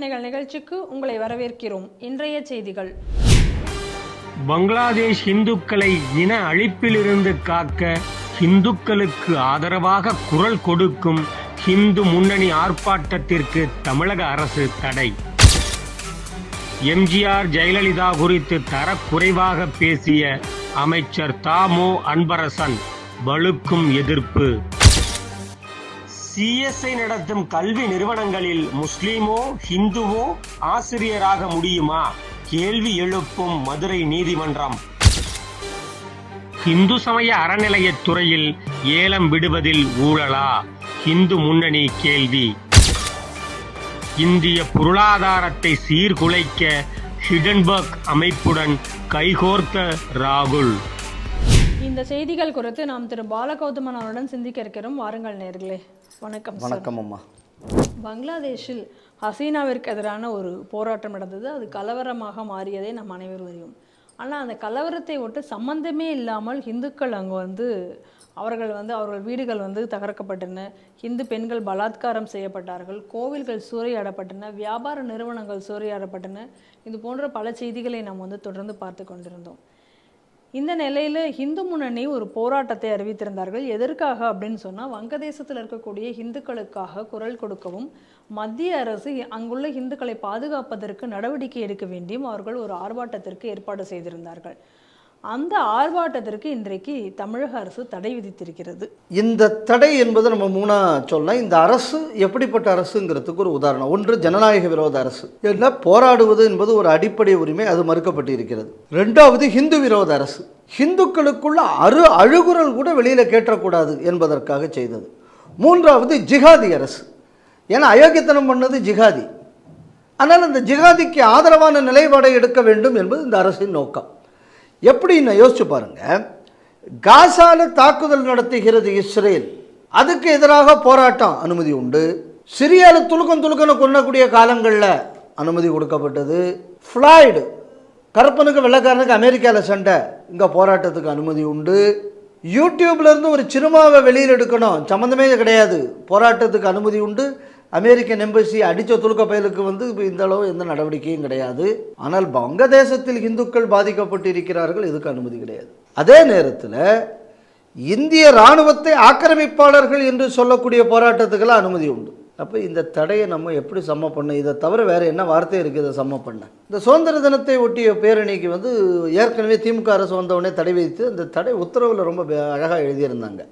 நிகழ்ச்சிக்கு உங்களை வரவேற்கிறோம். இன்றைய செய்திகள். பங்களாதேஷ் இந்துக்களை இன அழிப்பிலிருந்து காக்க இந்துக்களுக்கு ஆதரவாக குரல் கொடுக்கும் இந்து முன்னணி ஆர்ப்பாட்டத்திற்கு தமிழக அரசு தடை. எம்ஜிஆர் ஜெயலலிதா குறித்து தரக்குறைவாக பேசிய அமைச்சர் தாமோ அன்பரசன் வலுக்கும் எதிர்ப்பு. சிஎஸ்ஐ நடத்தும் கல்வி நிறுவனங்களில் முஸ்லிமோ ஹிந்துவோ ஆசிரியராக முடியுமா? கேள்வி எழுப்பும் மதுரை நீதிமன்றம். இந்து சமய அறநிலையத்துறையில் ஏலம் விடுவதில் ஊழலா? இந்து முன்னணி கேள்வி. இந்திய பொருளாதாரத்தை சீர்குலைக்க ஹிடன்பர்க் அமைப்புடன் கைகோர்த்த ராகுல். இந்த செய்திகள் குறித்து நாம் திரு பாலகௌதமன் அவருடன் சிந்திக்க இருக்கிறோம். வாருங்கள் நேர்களே. வணக்கம். வணக்கம் அம்மா. பங்களாதேஷில் ஹசீனாவிற்கு எதிரான ஒரு போராட்டம் நடந்தது. அது கலவரமாக மாறியதை நாம் அனைவரும் அறிவோம். ஆனால் அந்த கலவரத்தை ஒட்டு சம்பந்தமே இல்லாமல் இந்துக்கள் அங்கே அவர்கள் வீடுகள் தகர்க்கப்பட்டன. இந்து பெண்கள் பலாத்காரம் செய்யப்பட்டார்கள். கோவில்கள் சூறையாடப்பட்டன. வியாபார நிறுவனங்கள் சூறையாடப்பட்டன. இது போன்ற பல செய்திகளை நாம் தொடர்ந்து பார்த்து கொண்டிருந்தோம். இந்த நிலையில் இந்து முன்னணி ஒரு போராட்டத்தை அறிவித்திருந்தார்கள். எதற்காக அப்படின்னு சொன்னால், வங்கதேசத்தில் இருக்கக்கூடிய இந்துக்களுக்காக குரல் கொடுக்கவும் மத்திய அரசு அங்குள்ள இந்துக்களை பாதுகாப்பதற்கு நடவடிக்கை எடுக்க வேண்டியும் அவர்கள் ஒரு ஆர்ப்பாட்டத்திற்கு ஏற்பாடு செய்திருந்தார்கள். அந்த ஆர்ப்பாட்டத்திற்கு இன்றைக்கு தமிழக அரசு தடை விதித்திருக்கிறது. இந்த தடை என்பது நம்ம மூணா சொல்லலாம். இந்த அரசு எப்படிப்பட்ட அரசுங்கிறதுக்கு ஒரு உதாரணம். ஒன்று, ஜனநாயக விரோத அரசு. ஏன்னா போராடுவது என்பது ஒரு அடிப்படை உரிமை, அது மறுக்கப்பட்டு இருக்கிறது. ரெண்டாவது, ஹிந்து விரோத அரசு. ஹிந்துக்களுக்குள்ள அழுகுரல் கூட வெளியில கேட்டக்கூடாது என்பதற்காக செய்தது. மூன்றாவது, ஜிகாதி அரசு. ஏன்னா அயோக்கியத்தனம் பண்ணது ஜிகாதி. ஆனால் அந்த ஜிகாதிக்கு ஆதரவான நிலைப்பாடை எடுக்க வேண்டும் என்பது இந்த அரசின் நோக்கம். எப்படின்னு யோசிச்சு பாருங்க. காசால தாக்குதல் நடத்துகிறது இஸ்ரேல், அதுக்கு எதிராக போராட்டம் அனுமதி உண்டு. சிரியால துலுக்கன கொல்லக்கூடிய காலங்களில் அனுமதி கொடுக்கப்பட்டது. ஃப்ளாய்டு, கருப்பனுக்கு வெள்ளைக்காரனுக்கு அமெரிக்காவில் சண்டை, இங்கே போராட்டத்துக்கு அனுமதி உண்டு. யூடியூப்ல இருந்து ஒரு சினிமாவை வெளியில் எடுக்கணும், சம்மந்தமே கிடையாது, போராட்டத்துக்கு அனுமதி உண்டு. அமெரிக்கன் எம்பசி அடித்த துலுக்க பயலுக்கு இந்த அளவு எந்த நடவடிக்கையும் கிடையாது. ஆனால் வங்கதேசத்தில் இந்துக்கள் பாதிக்கப்பட்டு இருக்கிறார்கள், இதுக்கு அனுமதி கிடையாது. அதே நேரத்தில் இந்திய இராணுவத்தை ஆக்கிரமிப்பாளர்கள் என்று சொல்லக்கூடிய போராட்டத்துக்கெல்லாம் அனுமதி உண்டு. அப்போ இந்த தடையை நம்ம எப்படி சம்ம பண்ண? இதை தவிர வேறு என்ன வார்த்தை இருக்குது இதை சம்ம பண்ண? இந்த சுதந்திர தினத்தை ஒட்டிய பேரணிக்கு ஏற்கனவே திமுக அரசு வந்தவுடனே தடை விதித்து அந்த தடை உத்தரவில் ரொம்ப அழகாக எழுதியிருந்தாங்க.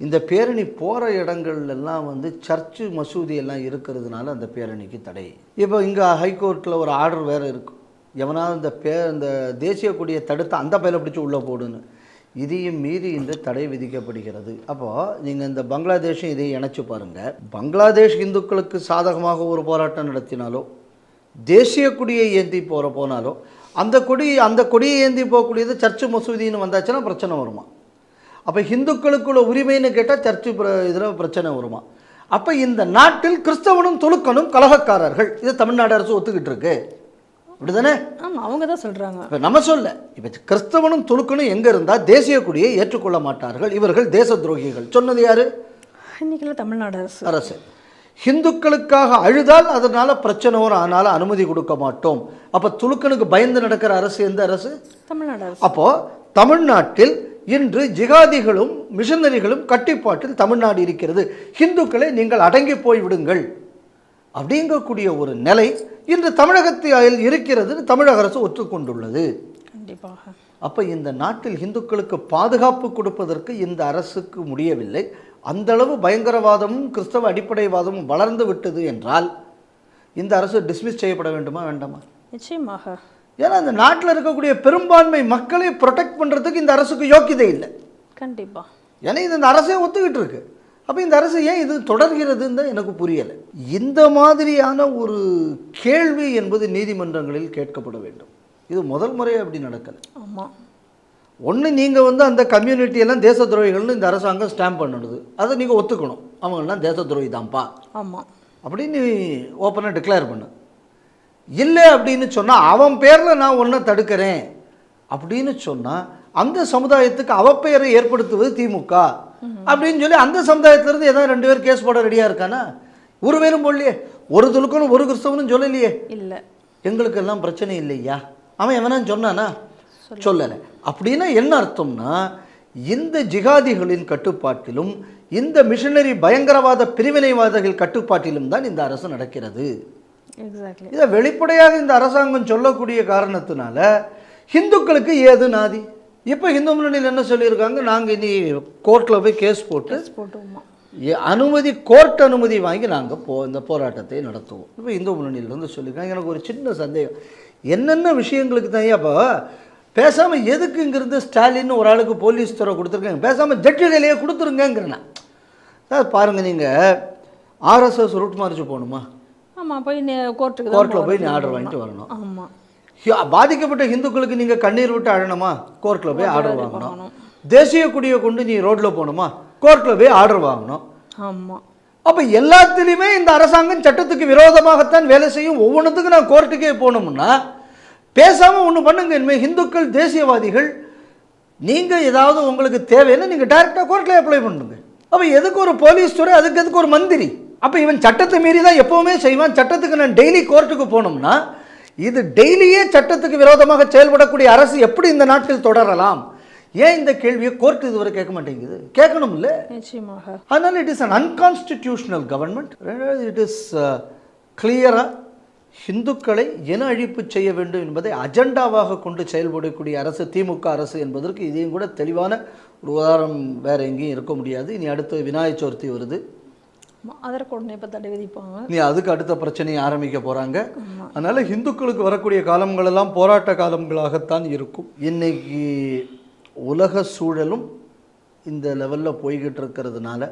இந்த பேரணி போகிற இடங்கள்லாம் சர்ச்சு மசூதி எல்லாம் இருக்கிறதுனால அந்த பேரணிக்கு தடை. இப்போ இங்கே ஹைகோர்ட்டில் ஒரு ஆர்டர் வேறு இருக்கும், எவனாவது இந்த தேசிய கொடியை தடுத்து அந்த பயில பிடிச்சி உள்ளே போடுன்னு. இதையும் மீறி இன்று தடை விதிக்கப்படுகிறது. அப்போது நீங்கள் இந்த பங்களாதேஷும் இதை இணைச்சி பாருங்கள். பங்களாதேஷ் இந்துக்களுக்கு சாதகமாக ஒரு போராட்டம் நடத்தினாலோ, தேசிய கொடியை ஏந்தி போனாலோ, அந்த கொடியை ஏந்தி போகக்கூடியது சர்ச்சு மசூதின்னு வந்தாச்சுன்னா பிரச்சனை வருமா? அப்போ ஹிந்துக்களுக்குள்ள உரிமைன்னு கேட்டால் சர்ச்சு இதில் பிரச்சனை வருமா? அப்போ இந்த நாட்டில் கிறிஸ்தவனும் துலுக்கனும் கலகக்காரர்கள், இது தமிழ்நாடு அரசு ஒத்துக்கிட்டு இருக்கு, அப்படிதானே? ஆமாம், அவங்க தான் சொல்கிறாங்க. இப்போ நம்ம சொல்ல, இப்போ கிறிஸ்தவனும் துலுக்கனும் எங்கே இருந்தால் தேசிய கொடியை ஏற்றுக்கொள்ள மாட்டார்கள், இவர்கள் தேச துரோகிகள் சொன்னது யாரு? இன்னைக்கு தமிழ்நாடு அரசு. ஹிந்துக்களுக்காக அழுதால் அதனால பிரச்சனை வரும், அதனால அனுமதி கொடுக்க மாட்டோம். அப்போ துலுக்கனுக்கு பயந்து நடக்கிற அரசு எந்த அரசு? தமிழ்நாடு அரசு. அப்போ தமிழ்நாட்டில் இன்று ஜிகாதிகளும் மிஷனரிகளும் கட்டிப்பாட்டில் தமிழ்நாடு இருக்கிறது. ஹிந்துக்களை நீங்கள் அடங்கி போய்விடுங்கள் அப்படிங்கக்கூடிய ஒரு நிலை இன்று தமிழகத்தில் இருக்கிறது, தமிழக அரசு ஒற்றுக்கொண்டுள்ளது. கண்டிப்பாக. அப்போ இந்த நாட்டில் இந்துக்களுக்கு பாதுகாப்பு கொடுப்பதற்கு இந்த அரசுக்கு முடியவில்லை. அந்த அளவு பயங்கரவாதமும் கிறிஸ்தவ அடிப்படைவாதமும் வளர்ந்து விட்டது என்றால் இந்த அரசு டிஸ்மிஸ் செய்யப்பட வேண்டுமா வேண்டாமா? நிச்சயமாக. ஏன்னா இந்த நாட்டில் இருக்கக்கூடிய பெரும்பான்மை மக்களை ப்ரொடெக்ட் பண்ணுறதுக்கு இந்த அரசுக்கு யோக்கியதை இல்லை. கண்டிப்பாக. ஏன்னா இது இந்த அரசே ஒத்துக்கிட்டு இருக்கு. அப்போ இந்த அரசு ஏன் இது தொடர்கிறதுன்னு தான் எனக்கு புரியலை. இந்த மாதிரியான ஒரு கேள்வி என்பது நீதிமன்றங்களில் கேட்கப்பட வேண்டும். இது முதல் முறையாக அப்படி நடக்கலை. ஆமாம். ஒன்று, நீங்கள் அந்த கம்யூனிட்டியெல்லாம் தேச துரோகிகள்னு இந்த அரசாங்கம் ஸ்டாம்ப் பண்ணிடுது, அதை நீங்கள் ஒத்துக்கணும், அவங்கெல்லாம் தேச துரோகி தான்ப்பா ஆமாம் அப்படின்னு ஓப்பனாக டிக்ளேர் பண்ணு. இல்லை அப்படின்னு சொன்னால் அவன் பேரில் நான் ஒன்றை தடுக்கிறேன் அப்படின்னு சொன்னால் அந்த சமுதாயத்துக்கு அவப்பெயரை ஏற்படுத்துவது திமுக அப்படின்னு சொல்லி அந்த சமுதாயத்திலேருந்து ஏதாவது 2 பேர் கேஸ் போட ரெடியாக இருக்கானா? ஒரு பேரும் போடலையே. ஒரு துலுக்கணும் ஒரு கிறிஸ்தவனும் சொல்லலையே. இல்லை. எங்களுக்கு எல்லாம் பிரச்சனை இல்லையா, அவன் எவனான்னு சொன்னானா? சொல்லலை. அப்படின்னா என்ன அர்த்தம்னா, இந்த ஜிகாதிகளின் கட்டுப்பாட்டிலும் இந்த மிஷனரி பயங்கரவாத பிரிவினைவாதிகள் கட்டுப்பாட்டிலும் தான் இந்த அரசு நடக்கிறது. எக்ஸாக்ட்லி. இதை வெளிப்படையாக இந்த அரசாங்கம் சொல்லக்கூடிய காரணத்தினால ஹிந்துக்களுக்கு ஏது நாதி? இப்போ இந்து முன்னணியில் என்ன சொல்லியிருக்காங்க, நாங்கள் இனி கோர்ட்டில் போய் கேஸ் போட்டுமா அனுமதி, கோர்ட் அனுமதி வாங்கி நாங்கள் இந்த போராட்டத்தை நடத்துவோம். இப்போ இந்து முன்னணியிலேருந்து சொல்லியிருக்காங்க. எனக்கு ஒரு சின்ன சந்தேகம், என்னென்ன விஷயங்களுக்கு தான் அப்போ பேசாமல் எதுக்கு இங்கிருந்து ஸ்டாலின் ஒரு ஆளுக்கு போலீஸ் துறை கொடுத்துருக்காங்க, பேசாமல் ஜட்ஜுகளையே கொடுத்துருங்கிறேன்னா. அதாவது பாருங்கள், நீங்கள் ஆர்எஸ்எஸ் ரூட் மார்ச் போகணுமா? ஆமாம், போய் கோர்ட்டில் போய் நீ ஆர்டர் வாங்கிட்டு வரணும். ஆமாம். பாதிக்கப்பட்ட இந்துக்களுக்கு நீங்கள் கண்ணீர் விட்டு அழணுமா? கோர்ட்டில் போய் ஆர்டர் வாங்கணும். தேசிய கொடியை கொண்டு நீ ரோட்டில் போகணுமா? கோர்ட்டில் போய் ஆர்டர் வாங்கணும். ஆமாம். அப்போ எல்லாத்துலேயுமே இந்த அரசாங்கம் சட்டத்துக்கு விரோதமாகத்தான் வேலை செய்யும். ஒவ்வொன்றுத்துக்கும் நான் கோர்ட்டுக்கே போகணும்னா பேசாமல் ஒன்று பண்ணுங்க. இனிமேல் இந்துக்கள் தேசியவாதிகள், நீங்கள் ஏதாவது உங்களுக்கு தேவைன்னு நீங்கள் டைரெக்டாக கோர்ட்டில் அப்ளை பண்ணுங்க. அப்போ எதுக்கு ஒரு போலீஸ் துறை, அதுக்கு எதுக்கு ஒரு மந்திரி? அப்போ இவன் சட்டத்தை மீறி தான் எப்போவுமே செய்வான். சட்டத்துக்கு நான் டெய்லி கோர்ட்டுக்கு போனோம்னா இது டெய்லியே சட்டத்துக்கு விரோதமாக செயல்படக்கூடிய அரசு எப்படி இந்த நாட்டில் தொடரலாம்? ஏன் இந்த கேள்வியை கோர்ட் இதுவரை கேட்க மாட்டேங்குது? கேட்கணும் இல்லை? நிச்சயமாக. அதனால் it is an unconstitutional government. It is கிளியராக இந்துக்களை இன அழிப்பு செய்ய வேண்டும் என்பதை அஜெண்டாவாக கொண்டு செயல்படக்கூடிய அரசு திமுக அரசு என்பதற்கு இதையும் கூட தெளிவான ஒரு உதாரணம் வேறு எங்கேயும் இருக்க முடியாது. இனி அடுத்த விநாயகர் சதுர்த்தி வருது, அதற்கு உடனே இப்போ தடை விதிப்பாங்க. நீ அதுக்கு அடுத்த பிரச்சனையை ஆரம்பிக்க போகிறாங்க. அதனால் இந்துக்களுக்கு வரக்கூடிய காலங்களெல்லாம் போராட்ட காலங்களாகத்தான் இருக்கும். இன்னைக்கு உலக சூழலும் இந்த லெவலில் போய்கிட்டு இருக்கிறதுனால,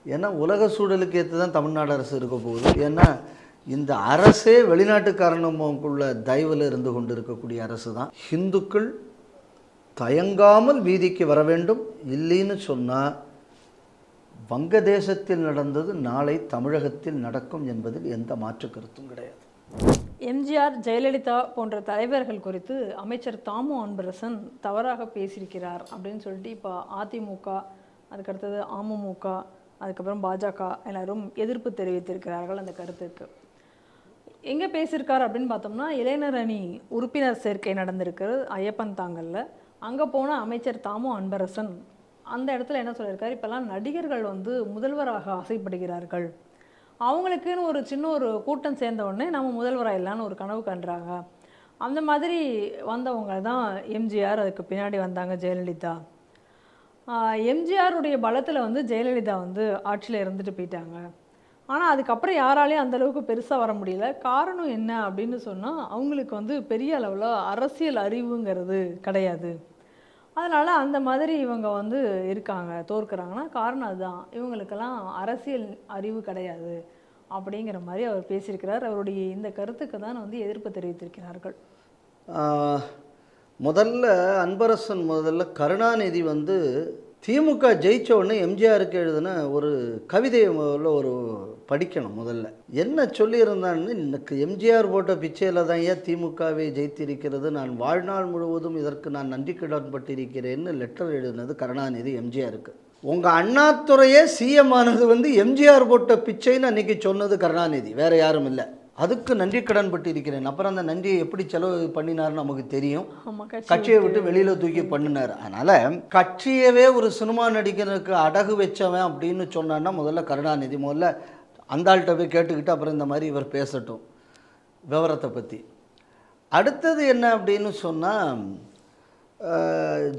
ஏன்னா உலக சூழலுக்கு ஏற்று தான் தமிழ்நாடு அரசு இருக்க போகுது. ஏன்னா இந்த அரசே வெளிநாட்டுக்காரனுக்குள்ள தயவில் இருந்து கொண்டு இருக்கக்கூடிய அரசு தான். இந்துக்கள் தயங்காமல் வீதிக்கு வர வேண்டும். இல்லைன்னு சொன்னால் வங்கதேசத்தில் நடந்தது நாளை தமிழகத்தில் நடக்கும் என்பதில் எந்த மாற்று கருத்தும் கிடையாது. எம்ஜிஆர், ஜெயலலிதா போன்ற தலைவர்கள் குறித்து அமைச்சர் தாமு அன்பரசன் தவறாக பேசியிருக்கிறார் அப்படின்னு சொல்லிட்டு இப்போ அதிமுக, அதுக்கடுத்தது அமமுக, அதுக்கப்புறம் பாஜக எல்லாரும் எதிர்ப்பு தெரிவித்திருக்கிறார்கள் அந்த கருத்துக்கு. எங்கே பேசியிருக்கார் அப்படின்னு பார்த்தோம்னா, இளைஞர் அணி உறுப்பினர் சேர்க்கை நடந்திருக்கிறது ஐயப்பன் தாங்கல்ல. அங்கே போன அமைச்சர் தாமு அன்பரசன் அந்த இடத்துல என்ன சொல்லியிருக்காரு, இப்போல்லாம் நடிகர்கள் முதல்வராக ஆசைப்படுகிறார்கள், அவங்களுக்குன்னு ஒரு சின்ன ஒரு கூட்டம் சேர்ந்த உடனே நம்ம முதல்வராயிடலான்னு ஒரு கனவு கண்டுறாங்க. அந்த மாதிரி வந்தவங்க தான் எம்ஜிஆர், அதுக்கு பின்னாடி வந்தாங்க ஜெயலலிதா. எம்ஜிஆருடைய பலத்தில் ஜெயலலிதா ஆட்சியில் இருந்துட்டு போயிட்டாங்க. ஆனால் அதுக்கப்புறம் யாராலையும் அந்தளவுக்கு பெருசாக வர முடியல. காரணம் என்ன அப்படின்னு சொன்னால், அவங்களுக்கு பெரிய அளவில் அரசியல் அறிவுங்கிறது கிடையாது. அதனால் அந்த மாதிரி இவங்க இருக்காங்க, தோற்கிறாங்கன்னா காரணம் அதுதான், இவங்களுக்கெல்லாம் அரசியல் அறிவு கிடையாது அப்படிங்கிற மாதிரி அவர் பேசியிருக்கிறார். அவருடைய இந்த கருத்துக்கு தான் எதிர்ப்பு தெரிவித்திருக்கிறார்கள். முதல்ல அன்பரசன் கருணாநிதி திமுக ஜெயிச்ச உடனே எம்ஜிஆருக்கு எழுதின ஒரு கவிதையை ஒரு படிக்கணும். முதல்ல என்ன சொல்லியிருந்தான்னு, எனக்கு எம்ஜிஆர் போட்ட பிச்சையில் தான் ஏன் திமுகவை ஜெயித்திருக்கிறது, நான் வாழ்நாள் முழுவதும் இதற்கு நான் நன்றி கடன்பட்டிருக்கிறேன்னு லெட்டர் எழுதினது கருணாநிதி எம்ஜிஆருக்கு. உங்கள் அண்ணாதுரையே சிஎம் ஆனது எம்ஜிஆர் போட்ட பிச்சைன்னு அன்றைக்கி சொன்னது கருணாநிதி, வேறு யாரும் இல்லை. அதுக்கு நன்றி கடன் பட்டு இருக்கிறேன். அப்புறம் அந்த நன்றியை எப்படி செலவு பண்ணினார்னு நமக்கு தெரியும். கட்சியை விட்டு வெளியில் தூக்கி பண்ணினார். அதனால் கட்சியவே ஒரு சினிமா நடிகனுக்கு அடகு வச்சவன் அப்படின்னு சொன்னான்னா முதல்ல கருணாநிதி முதல்ல அந்த ஆள்கிட்ட போய் கேட்டுக்கிட்டு அப்புறம் இந்த மாதிரி இவர் பேசட்டும் விவரத்தை பற்றி. அடுத்தது என்ன அப்படின்னு சொன்னால்,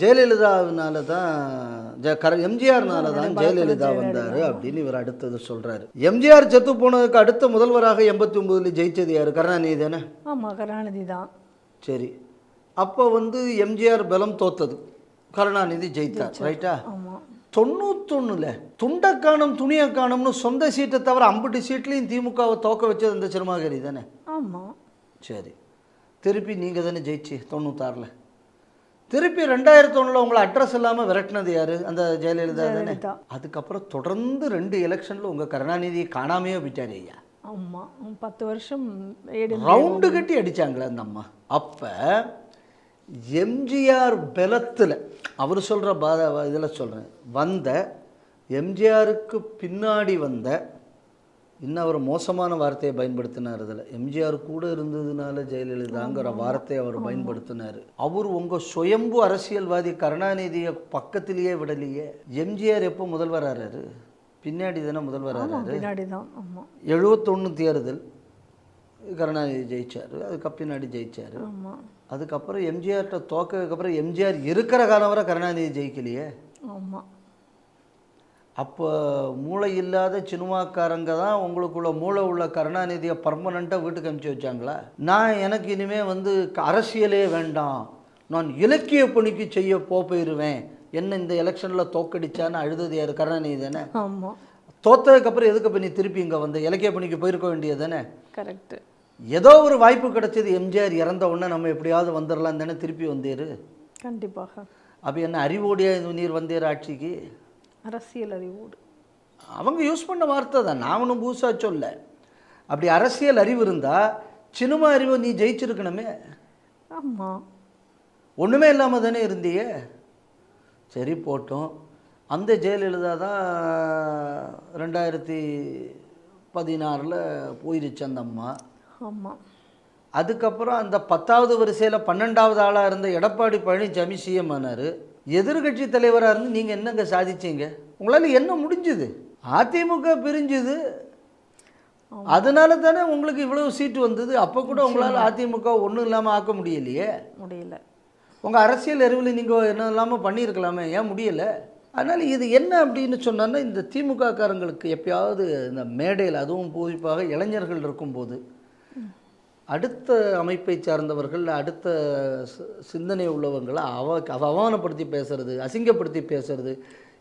ஜெயலலிதாவினால தான் எம்ஜிஆர்னால தான் ஜெயலலிதா வந்தார் அப்படின்னு இவர் அடுத்தது சொல்கிறாரு. எம்ஜிஆர் செத்து போனதுக்கு அடுத்த முதல்வராக 89 ஜெயிச்சது யார்? கருணாநிதி தானே? ஆமாம், கருணாநிதி தான். சரி, அப்போ எம்ஜிஆர் பலம் தோத்தது, கருணாநிதி ஜெயித்தார், ரைட்டா? 91 துண்டை காணும் துணியை காணும்னு சொந்த சீட்டை தவிர 50 சீட்லேயும் திமுகவை தோக்க வச்சது அந்த சிறுமாகரி தானே? ஆமாம். சரி, திருப்பி நீங்கள் தானே ஜெயிச்சு 96. திருப்பி 2001 உங்களை அட்ரஸ் இல்லாமல் விரட்டினது யார்? அந்த ஜெயலலிதா தானே? அதுக்கப்புறம் தொடர்ந்து 2 எலெக்ஷனில் உங்கள் கருணாநிதியை காணாமையே போயிட்டார் ஐயா. ஆமாம், 10 வருஷம் ரவுண்டு கட்டி அடித்தாங்களே அந்த அம்மா. அப்போ எம்ஜிஆர் பலத்தில் அவர் சொல்கிற இதில் சொல்கிறேன், எம்ஜிஆருக்கு பின்னாடி வந்த இன்னும் அவர் மோசமான வார்த்தையை பயன்படுத்தினார். இதில் எம்ஜிஆர் கூட இருந்ததுனால ஜெயலலிதாங்கிற வார்த்தையை அவர் பயன்படுத்தினார். அவர் உங்கள் சுயம்பு அரசியல்வாதி கருணாநிதியை பக்கத்திலேயே விடலையே. எம்ஜிஆர் எப்போ முதல்வர் ஆறாரு? பின்னாடி தானே முதல்வர் ஆறாரு. பின்னாடி தான். ஆமாம். 71 தேர்தல் கருணாநிதி ஜெயிச்சார், அதுக்கு பின்னாடி ஜெயிச்சார். ஆமாம். அதுக்கப்புறம் எம்ஜிஆர்கிட்ட தோக்கதுக்கப்புறம் எம்ஜிஆர் இருக்கிற காலம் வரை கருணாநிதி ஜெயிக்கலையே. ஆமாம். அப்போ மூளை இல்லாத சினிமாக்காரங்க தான் உங்களுக்குள்ள மூளை உள்ள கருணாநிதியை பர்மனெண்ட்டாக வீட்டுக்கு அனுப்பிச்சி வச்சாங்களா? நான் எனக்கு இனிமேல் வந்து அரசியலே வேண்டாம், நான் இலக்கிய பணிக்கு செய்ய போயிடுவேன், என்ன இந்த எலெக்ஷனில் தோக்கடிச்சான்னு அழுதது யார்? கருணாநிதி தானே. ஆமாம். தோத்ததுக்கப்புறம் எதுக்கு பண்ணி திருப்பி இங்கே வந்து இலக்கிய பணிக்கு போயிருக்க வேண்டியது தானே. கரெக்டு. ஏதோ ஒரு வாய்ப்பு கிடைச்சது, எம்ஜிஆர் இறந்த உடனே நம்ம எப்படியாவது வந்துடலாம் தானே திருப்பி வந்தேரு. கண்டிப்பாக. அப்போ என்ன அறிவோடியா நீர் வந்தேரு ஆட்சிக்கு? அரசியல் அறிவோடு. அவங்க யூஸ் பண்ண வார்த்தை தான், நான் ஒன்றும் பூசா சொல்ல. அப்படி அரசியல் அறிவு இருந்தால் சினிமா அறிவை நீ ஜெயிச்சிருக்கணுமே. ஆமாம். ஒன்றுமே இல்லாமல் தானே இருந்தியே. சரி போட்டோம். அந்த ஜெயலலிதா தான் 2016 போயிருச்சு அந்த அம்மா. ஆமாம். அதுக்கப்புறம் அந்த 10வது வரிசையில் 12வது ஆளாக இருந்த எடப்பாடி பழனிசாமி சிஎம் ஆனார். எதிர்கட்சி தலைவராக இருந்து நீங்கள் என்னங்க சாதிச்சீங்க? உங்களால் என்ன முடிஞ்சுது? அதிமுக பிரிஞ்சுது, அதனால தானே உங்களுக்கு இவ்வளவு சீட்டு வந்தது. அப்போ கூட உங்களால் அதிமுக ஒன்றும் இல்லாமல் ஆக்க முடியலையே. முடியல. உங்கள் அரசியல் அறிவில் நீங்கள் என்ன இல்லாமல் பண்ணியிருக்கலாமே, ஏன் முடியலை? அதனால் இது என்ன அப்படின்னு சொன்னான்னா, இந்த திமுக காரங்களுக்கு எப்பயாவது இந்த மேடையில், அதுவும் குறிப்பாக இளைஞர்கள் இருக்கும்போது, அடுத்த அமைப்பை சார்ந்தவர்கள், அடுத்த சிந்தனை உள்ளவங்களை அவமானப்படுத்தி பேசுறது, அசிங்கப்படுத்தி பேசுறது,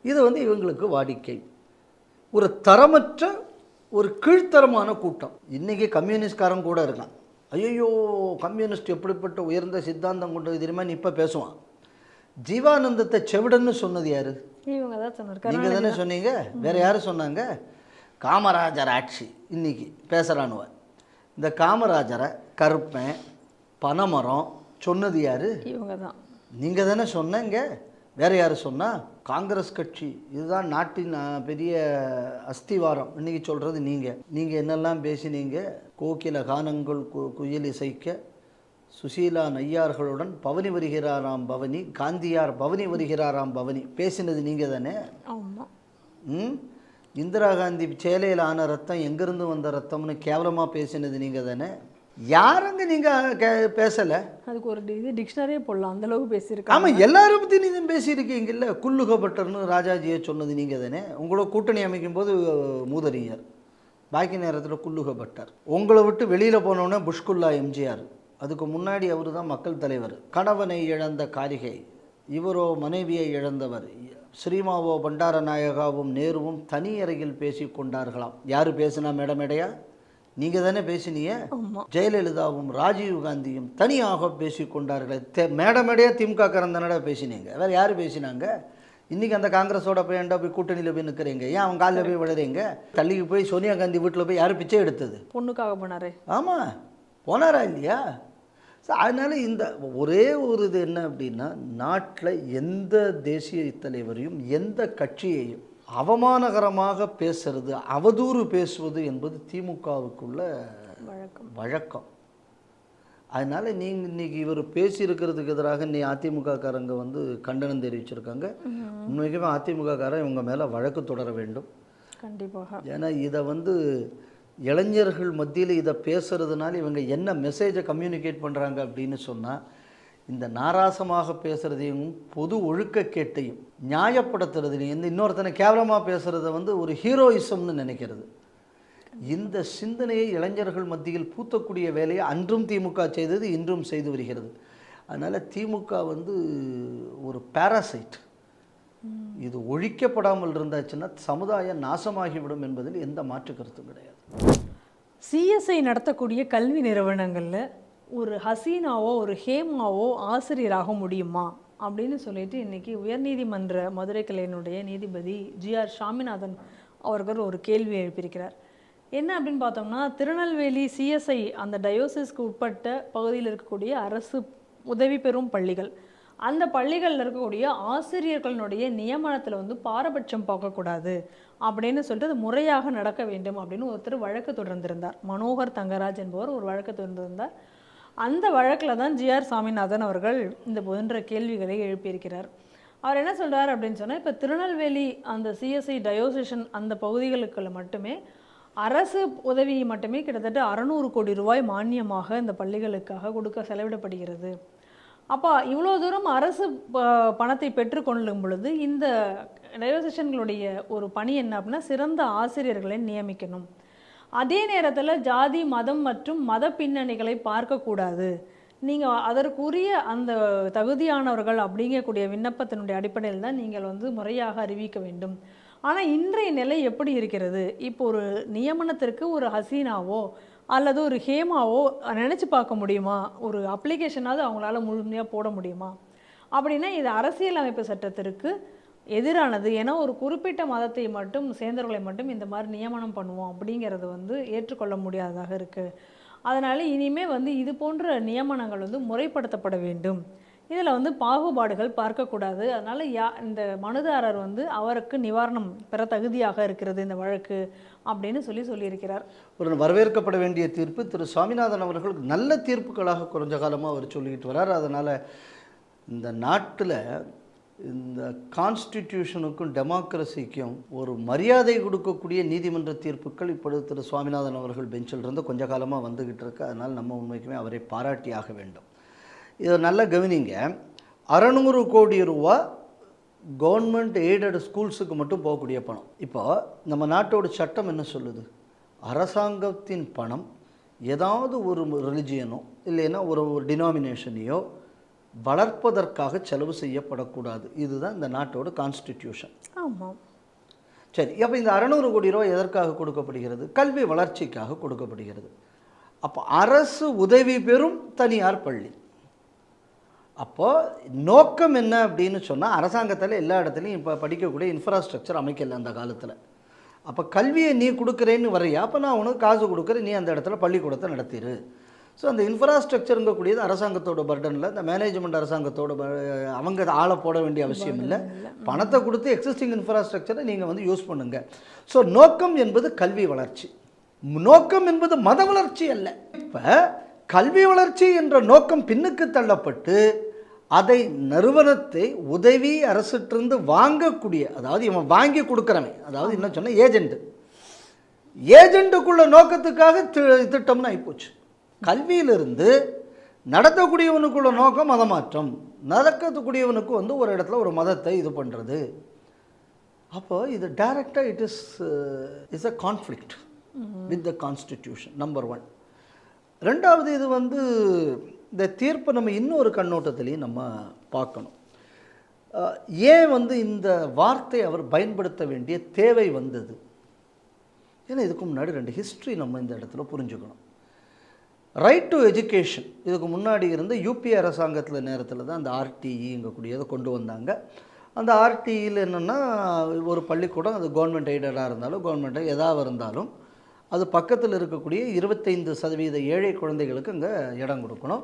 இது வந்து இவங்களுக்கு வாடிக்கை. ஒரு தரமற்ற ஒரு கீழ்த்தரமான கூட்டம். இன்றைக்கி கம்யூனிஸ்ட்காரன் கூட இருக்கான், ஐயோ கம்யூனிஸ்ட் எப்படிப்பட்ட உயர்ந்த சித்தாந்தம் கொண்டது தெரியுமா, நீ இப்போ பேசுவான். ஜீவானந்தத்தை செவிடன்னு சொன்னது யாரு? இவங்க தான் சொன்னார். நீங்கள் தானே சொன்னீங்க. வேறு யார் சொன்னாங்க? காமராஜர் ஆட்சி இன்னைக்கு பேசுகிறானுவ. இந்த காமராஜரை கருப்பேன் பனைமரம் சொன்னது யார்? இவங்க தான். நீங்கள் தானே சொன்னீங்க. வேறு யார் சொன்னா? காங்கிரஸ் கட்சி இதுதான் நாட்டின் பெரிய அஸ்திவாரம் இன்றைக்கி சொல்கிறது நீங்கள் என்னெல்லாம் பேசினீங்க? கோகில கானங்கள் குயில் இசைக்க சுசீலா நையார்களுடன் பவனி வருகிறாராம் பவனி, காந்தியார் பவனி வருகிறாராம் பவனி பேசினது நீங்கள் தானே. ஆமாம். இந்திரா காந்தி சேலையில் ஆன ரத்தம் எங்கேருந்து வந்த ரத்தம்னு கேவலமாக பேசினது நீங்கள் தானே. யாருங்க நீங்கள் பேசலை? அதுக்கு ஒரு டிக்ஷனரியே போடலாம், அந்தளவுக்கு பேசியிருக்காங்க. ஆமாம், எல்லாரும் பற்றி நீங்கள் பேசியிருக்கீங்கல்ல. குல்லுகப்பட்டர்னு ராஜாஜியை சொன்னது நீங்கள் தானே. உங்களோட கூட்டணி அமைக்கும் போது மூதறிஞர், பாக்கி நேரத்தில் குல்லுகப்பட்டார். உங்களை விட்டு வெளியில் போனோன்னே புஷ்குல்லா எம்ஜிஆர், அதுக்கு முன்னாடி அவர் தான் மக்கள் தலைவர். கணவனை இழந்த காரிகை, இவரோ மனைவியை இழந்தவர். ஸ்ரீமாவோ பண்டார நாயகாவும் நேருவும் தனி அறையில் பேசி கொண்டார்களாம். யார் பேசினா மேடமேடையா? நீங்கள் தானே பேசினீங்க. ஜெயலலிதாவும் ராஜீவ் காந்தியும் தனியாக பேசி கொண்டார்கள். மேடமேடையாக திமுக காரந்தனடா பேசினீங்க, வேறு யார் பேசினாங்க? இன்றைக்கி அந்த காங்கிரஸோட போய் ஏன்டா போய் கூட்டணியில் போய் நிற்கிறீங்க? ஏன் அவன் காலில் போய் விழுறீங்க? தள்ளிக்கு போய் சோனியா காந்தி வீட்டில் போய் யார் பிச்சை எடுத்தது? பொண்ணுக்காக போனாரே. ஆமாம், போனாரா இல்லையா? ஸோ அதனால் இந்த ஒரே ஒரு இது என்ன அப்படின்னா, நாட்டில் எந்த தேசிய தலைவரையும் எந்த கட்சியையும் அவமானகரமாக பேசுறது, அவதூறு பேசுவது என்பது திமுகவுக்குள்ள வழக்கம். அதனால் நீங்கள் இன்றைக்கி இவர் பேசியிருக்கிறதுக்கு எதிராக அதிமுக காரங்க வந்து கண்டனம் தெரிவிச்சிருக்காங்க. உண்மைக்குமே அதிமுக காரன் இவங்க மேலே வழக்கு தொடர வேண்டும் கண்டிப்பாக. ஏன்னா இதை வந்து இளைஞர்கள் மத்தியில் இதை பேசுறதுனால இவங்க என்ன மெசேஜை கம்யூனிகேட் பண்ணுறாங்க அப்படின்னு சொன்னால், இந்த நாராசமாக பேசுகிறதையும் பொது ஒழுக்கக்கேட்டையும் நியாயப்படுத்துறதுலையும் இன்னொருத்தனை கேவலமாக பேசுகிறத வந்து ஒரு ஹீரோயிசம்னு நினைக்கிறது. இந்த சிந்தனையை இளைஞர்கள் மத்தியில் பூத்தக்கூடிய வேலையை அன்றும் திமுக செய்தது, இன்றும் செய்து வருகிறது. அதனால் திமுக வந்து ஒரு பாராசைட். இது ஒழிக்கப்படாமல் இருந்தாச்சுன்னா சமுதாயம் நாசமாகிவிடும் என்பதில் எந்த மாற்று கருத்தும் கிடையாது. சிஎஸ்ஐ நடத்தக்கூடிய கல்வி நிறுவனங்களில் ஒரு ஹசீனாவோ ஒரு ஹேமாவோ ஆசிரியராக முடியுமா அப்படின்னு சொல்லிட்டு இன்றைக்கி உயர்நீதிமன்ற மதுரை கிளையினுடைய நீதிபதி GR சாமிநாதன் அவர்கள் ஒரு கேள்வி எழுப்பியிருக்கிறார். என்ன அப்படின்னு பார்த்தோம்னா, திருநெல்வேலி சிஎஸ்ஐ அந்த டயோசிஸ்க்கு உட்பட்ட பகுதியில் இருக்கக்கூடிய அரசு உதவி பெறும் பள்ளிகள், அந்த பள்ளிகளில் இருக்கக்கூடிய ஆசிரியர்களுடைய நியமனத்தில் வந்து பாரபட்சம் பார்க்கக்கூடாது அப்படின்னு சொல்லிட்டு அது முறையாக நடக்க வேண்டும் அப்படின்னு ஒருத்தர் வழக்கு தொடர்ந்திருந்தார். மனோகர் தங்கராஜ் என்பவர் ஒரு வழக்கு தொடர்ந்திருந்தார். அந்த வழக்கில் தான் ஜிஆர் சாமிநாதன் அவர்கள் இந்த போன்ற கேள்விகளை எழுப்பியிருக்கிறார். அவர் என்ன சொல்கிறார் அப்படின்னு சொன்னால், இப்போ திருநெல்வேலி அந்த சிஎஸ்ஐ டயோசேஷன் அந்த பகுதிகளுக்குள்ள மட்டுமே அரசு உதவி மட்டுமே கிட்டத்தட்ட 600 கோடி ரூபாய் மானியமாக இந்த பள்ளிகளுக்காக கொடுக்க செலவிடப்படுகிறது. அப்போ இவ்வளோ தூரம் அரசு பணத்தை பெற்றுக்கொள்ளும் பொழுது இந்த டயோசேஷன்களுடைய ஒரு பணி என்ன அப்படின்னா, சிறந்த ஆசிரியர்களை நியமிக்கணும். அதே நேரத்தில் ஜாதி மதம் மற்றும் மத பின்னணிகளை பார்க்கக்கூடாது. நீங்கள் அதற்குரிய அந்த தகுதியானவர்கள் அப்படிங்கக்கூடிய விண்ணப்பத்தினுடைய அடிப்படையில் தான் நீங்கள் வந்து முறையாக அறிவிக்க வேண்டும். ஆனால் இன்றைய நிலை எப்படி இருக்கிறது? இப்போ ஒரு நியமனத்திற்கு ஒரு ஹசீனாவோ அல்லது ஒரு ஹேமாவோ நினச்சி பார்க்க முடியுமா? ஒரு அப்ளிகேஷனாவது அவங்களால முழுமையாக போட முடியுமா? அப்படின்னா இது அரசியலமைப்பு சட்டத்திற்கு எதிரானது. ஏன்னா ஒரு குறிப்பிட்ட மதத்தை மட்டும் சேர்ந்தவர்களை மட்டும் இந்த மாதிரி நியமனம் பண்ணுவோம் அப்படிங்கிறது வந்து ஏற்றுக்கொள்ள முடியாததாக இருக்குது. அதனால் இனிமேல் வந்து இது போன்ற நியமனங்கள் வந்து முறைப்படுத்தப்பட வேண்டும். இதில் வந்து பாகுபாடுகள் பார்க்கக்கூடாது. அதனால் இந்த மனுதாரர் வந்து அவருக்கு நிவாரணம் பெற தகுதியாக இருக்கிறது இந்த வழக்கு அப்படின்னு சொல்லியிருக்கிறார். ஒரு வரவேற்கப்பட வேண்டிய தீர்ப்பு. திரு சுவாமிநாதன் அவர்கள் நல்ல தீர்ப்புகளாக குறைஞ்ச காலமாக அவர் சொல்லிக்கிட்டு வர்றார். அதனால் இந்த நாட்டில் இந்த கான்ஸ்டிடியூஷனுக்கும் டெமோக்ரஸிக்கும் ஒரு மரியாதை கொடுக்கக்கூடிய நீதிமன்ற தீர்ப்புகள் இப்பொழுது திரு சுவாமிநாதன் அவர்கள் பெஞ்சில் இருந்து கொஞ்ச காலமாக வந்துக்கிட்டு இருக்கு. அதனால் நம்ம உண்மைக்குமே அவரை பாராட்டியாக வேண்டும். இதை நல்லா கவனிங்க. 600 கோடி ரூபா கவர்மெண்ட் எய்டட் ஸ்கூல்ஸுக்கு மட்டும் போகக்கூடிய பணம். இப்போ நம்ம நாட்டோட சட்டம் என்ன சொல்லுது? அரசாங்கத்தின் பணம் ஏதாவது ஒரு ரிலிஜியனோ இல்லைன்னா ஒரு டினாமினேஷனையோ வளர்ப்பதற்காக செலவு செய்யப்படக்கூடாது. இதுதான் இந்த நாட்டோட கான்ஸ்டிடியூஷன். ஆமாம். சரி, அப்போ இந்த 600 கோடி ரூபா எதற்காக கொடுக்கப்படுகிறது? கல்வி வளர்ச்சிக்காக கொடுக்கப்படுகிறது. அப்போ அரசு உதவி பெறும் தனியார் பள்ளி. அப்போது நோக்கம் என்ன அப்படின்னு சொன்னால், அரசாங்கத்தில் எல்லா இடத்துலையும் இப்போ படிக்கக்கூடிய இன்ஃப்ராஸ்ட்ரக்சர் அமைக்கல அந்த காலத்தில். அப்போ கல்வியை நீ கொடுக்குறேன்னு வரையா, அப்போ நான் உனக்கு காசு கொடுக்குறேன், நீ அந்த இடத்துல பள்ளிக்கூடத்தை நடத்திடு. ஸோ அந்த இன்ஃப்ராஸ்ட்ரக்சருங்கக்கூடியது அரசாங்கத்தோட பர்டனில், இந்த மேனேஜ்மெண்ட் அரசாங்கத்தோட அவங்க ஆளை போட வேண்டிய அவசியம் இல்லை. பணத்தை கொடுத்து எக்ஸிஸ்டிங் இன்ஃப்ராஸ்ட்ரக்சரை நீங்கள் வந்து யூஸ் பண்ணுங்கள். ஸோ நோக்கம் என்பது கல்வி வளர்ச்சி, நோக்கம் என்பது மத வளர்ச்சி அல்ல. இப்போ கல்வி வளர்ச்சி என்ற நோக்கம் பின்னுக்கு தள்ளப்பட்டு அதை நிறுவனத்தை உதவி அரசிட்டிருந்து வாங்கக்கூடிய, அதாவது இவன் வாங்கி கொடுக்குறவன், அதாவது என்ன சொன்ன ஏஜெண்ட்டுக்குள்ள நோக்கத்துக்காக திட்டம்னு ஆகிப்போச்சு. கல்வியிலிருந்து நடத்தக்கூடியவனுக்குள்ள நோக்கம் மதமாற்றம், நடக்கக்கூடியவனுக்கு வந்து ஒரு இடத்துல ஒரு மதத்தை இது பண்ணுறது. அப்போ இது டைரக்டாக is a conflict with the constitution. Number 1. ரெண்டாவது, இது வந்து இந்த தீர்ப்பை நம்ம இன்னொரு கண்ணோட்டத்திலையும் நம்ம பார்க்கணும். ஏன் வந்து இந்த வார்த்தை அவர் பயன்படுத்த வேண்டிய தேவை வந்தது? ஏன்னா இதுக்கு முன்னாடி 2 ஹிஸ்ட்ரி நம்ம இந்த இடத்துல புரிஞ்சுக்கணும். ரைட் டு எஜுகேஷன் இதுக்கு முன்னாடி இருந்த யூபிஏ அரசாங்கத்தில் நேரத்தில் தான் அந்த ஆர்டிஇங்கக்கூடியதை கொண்டு வந்தாங்க. அந்த ஆர்டிஇயில் என்னென்னா, ஒரு பள்ளிக்கூடம் அது கவர்மெண்ட் எய்டடாக இருந்தாலும் கவர்மெண்ட் எதாவது இருந்தாலும் அது பக்கத்தில் இருக்கக்கூடிய 25% ஏழை குழந்தைகளுக்கு அங்கே இடம் கொடுக்கணும்.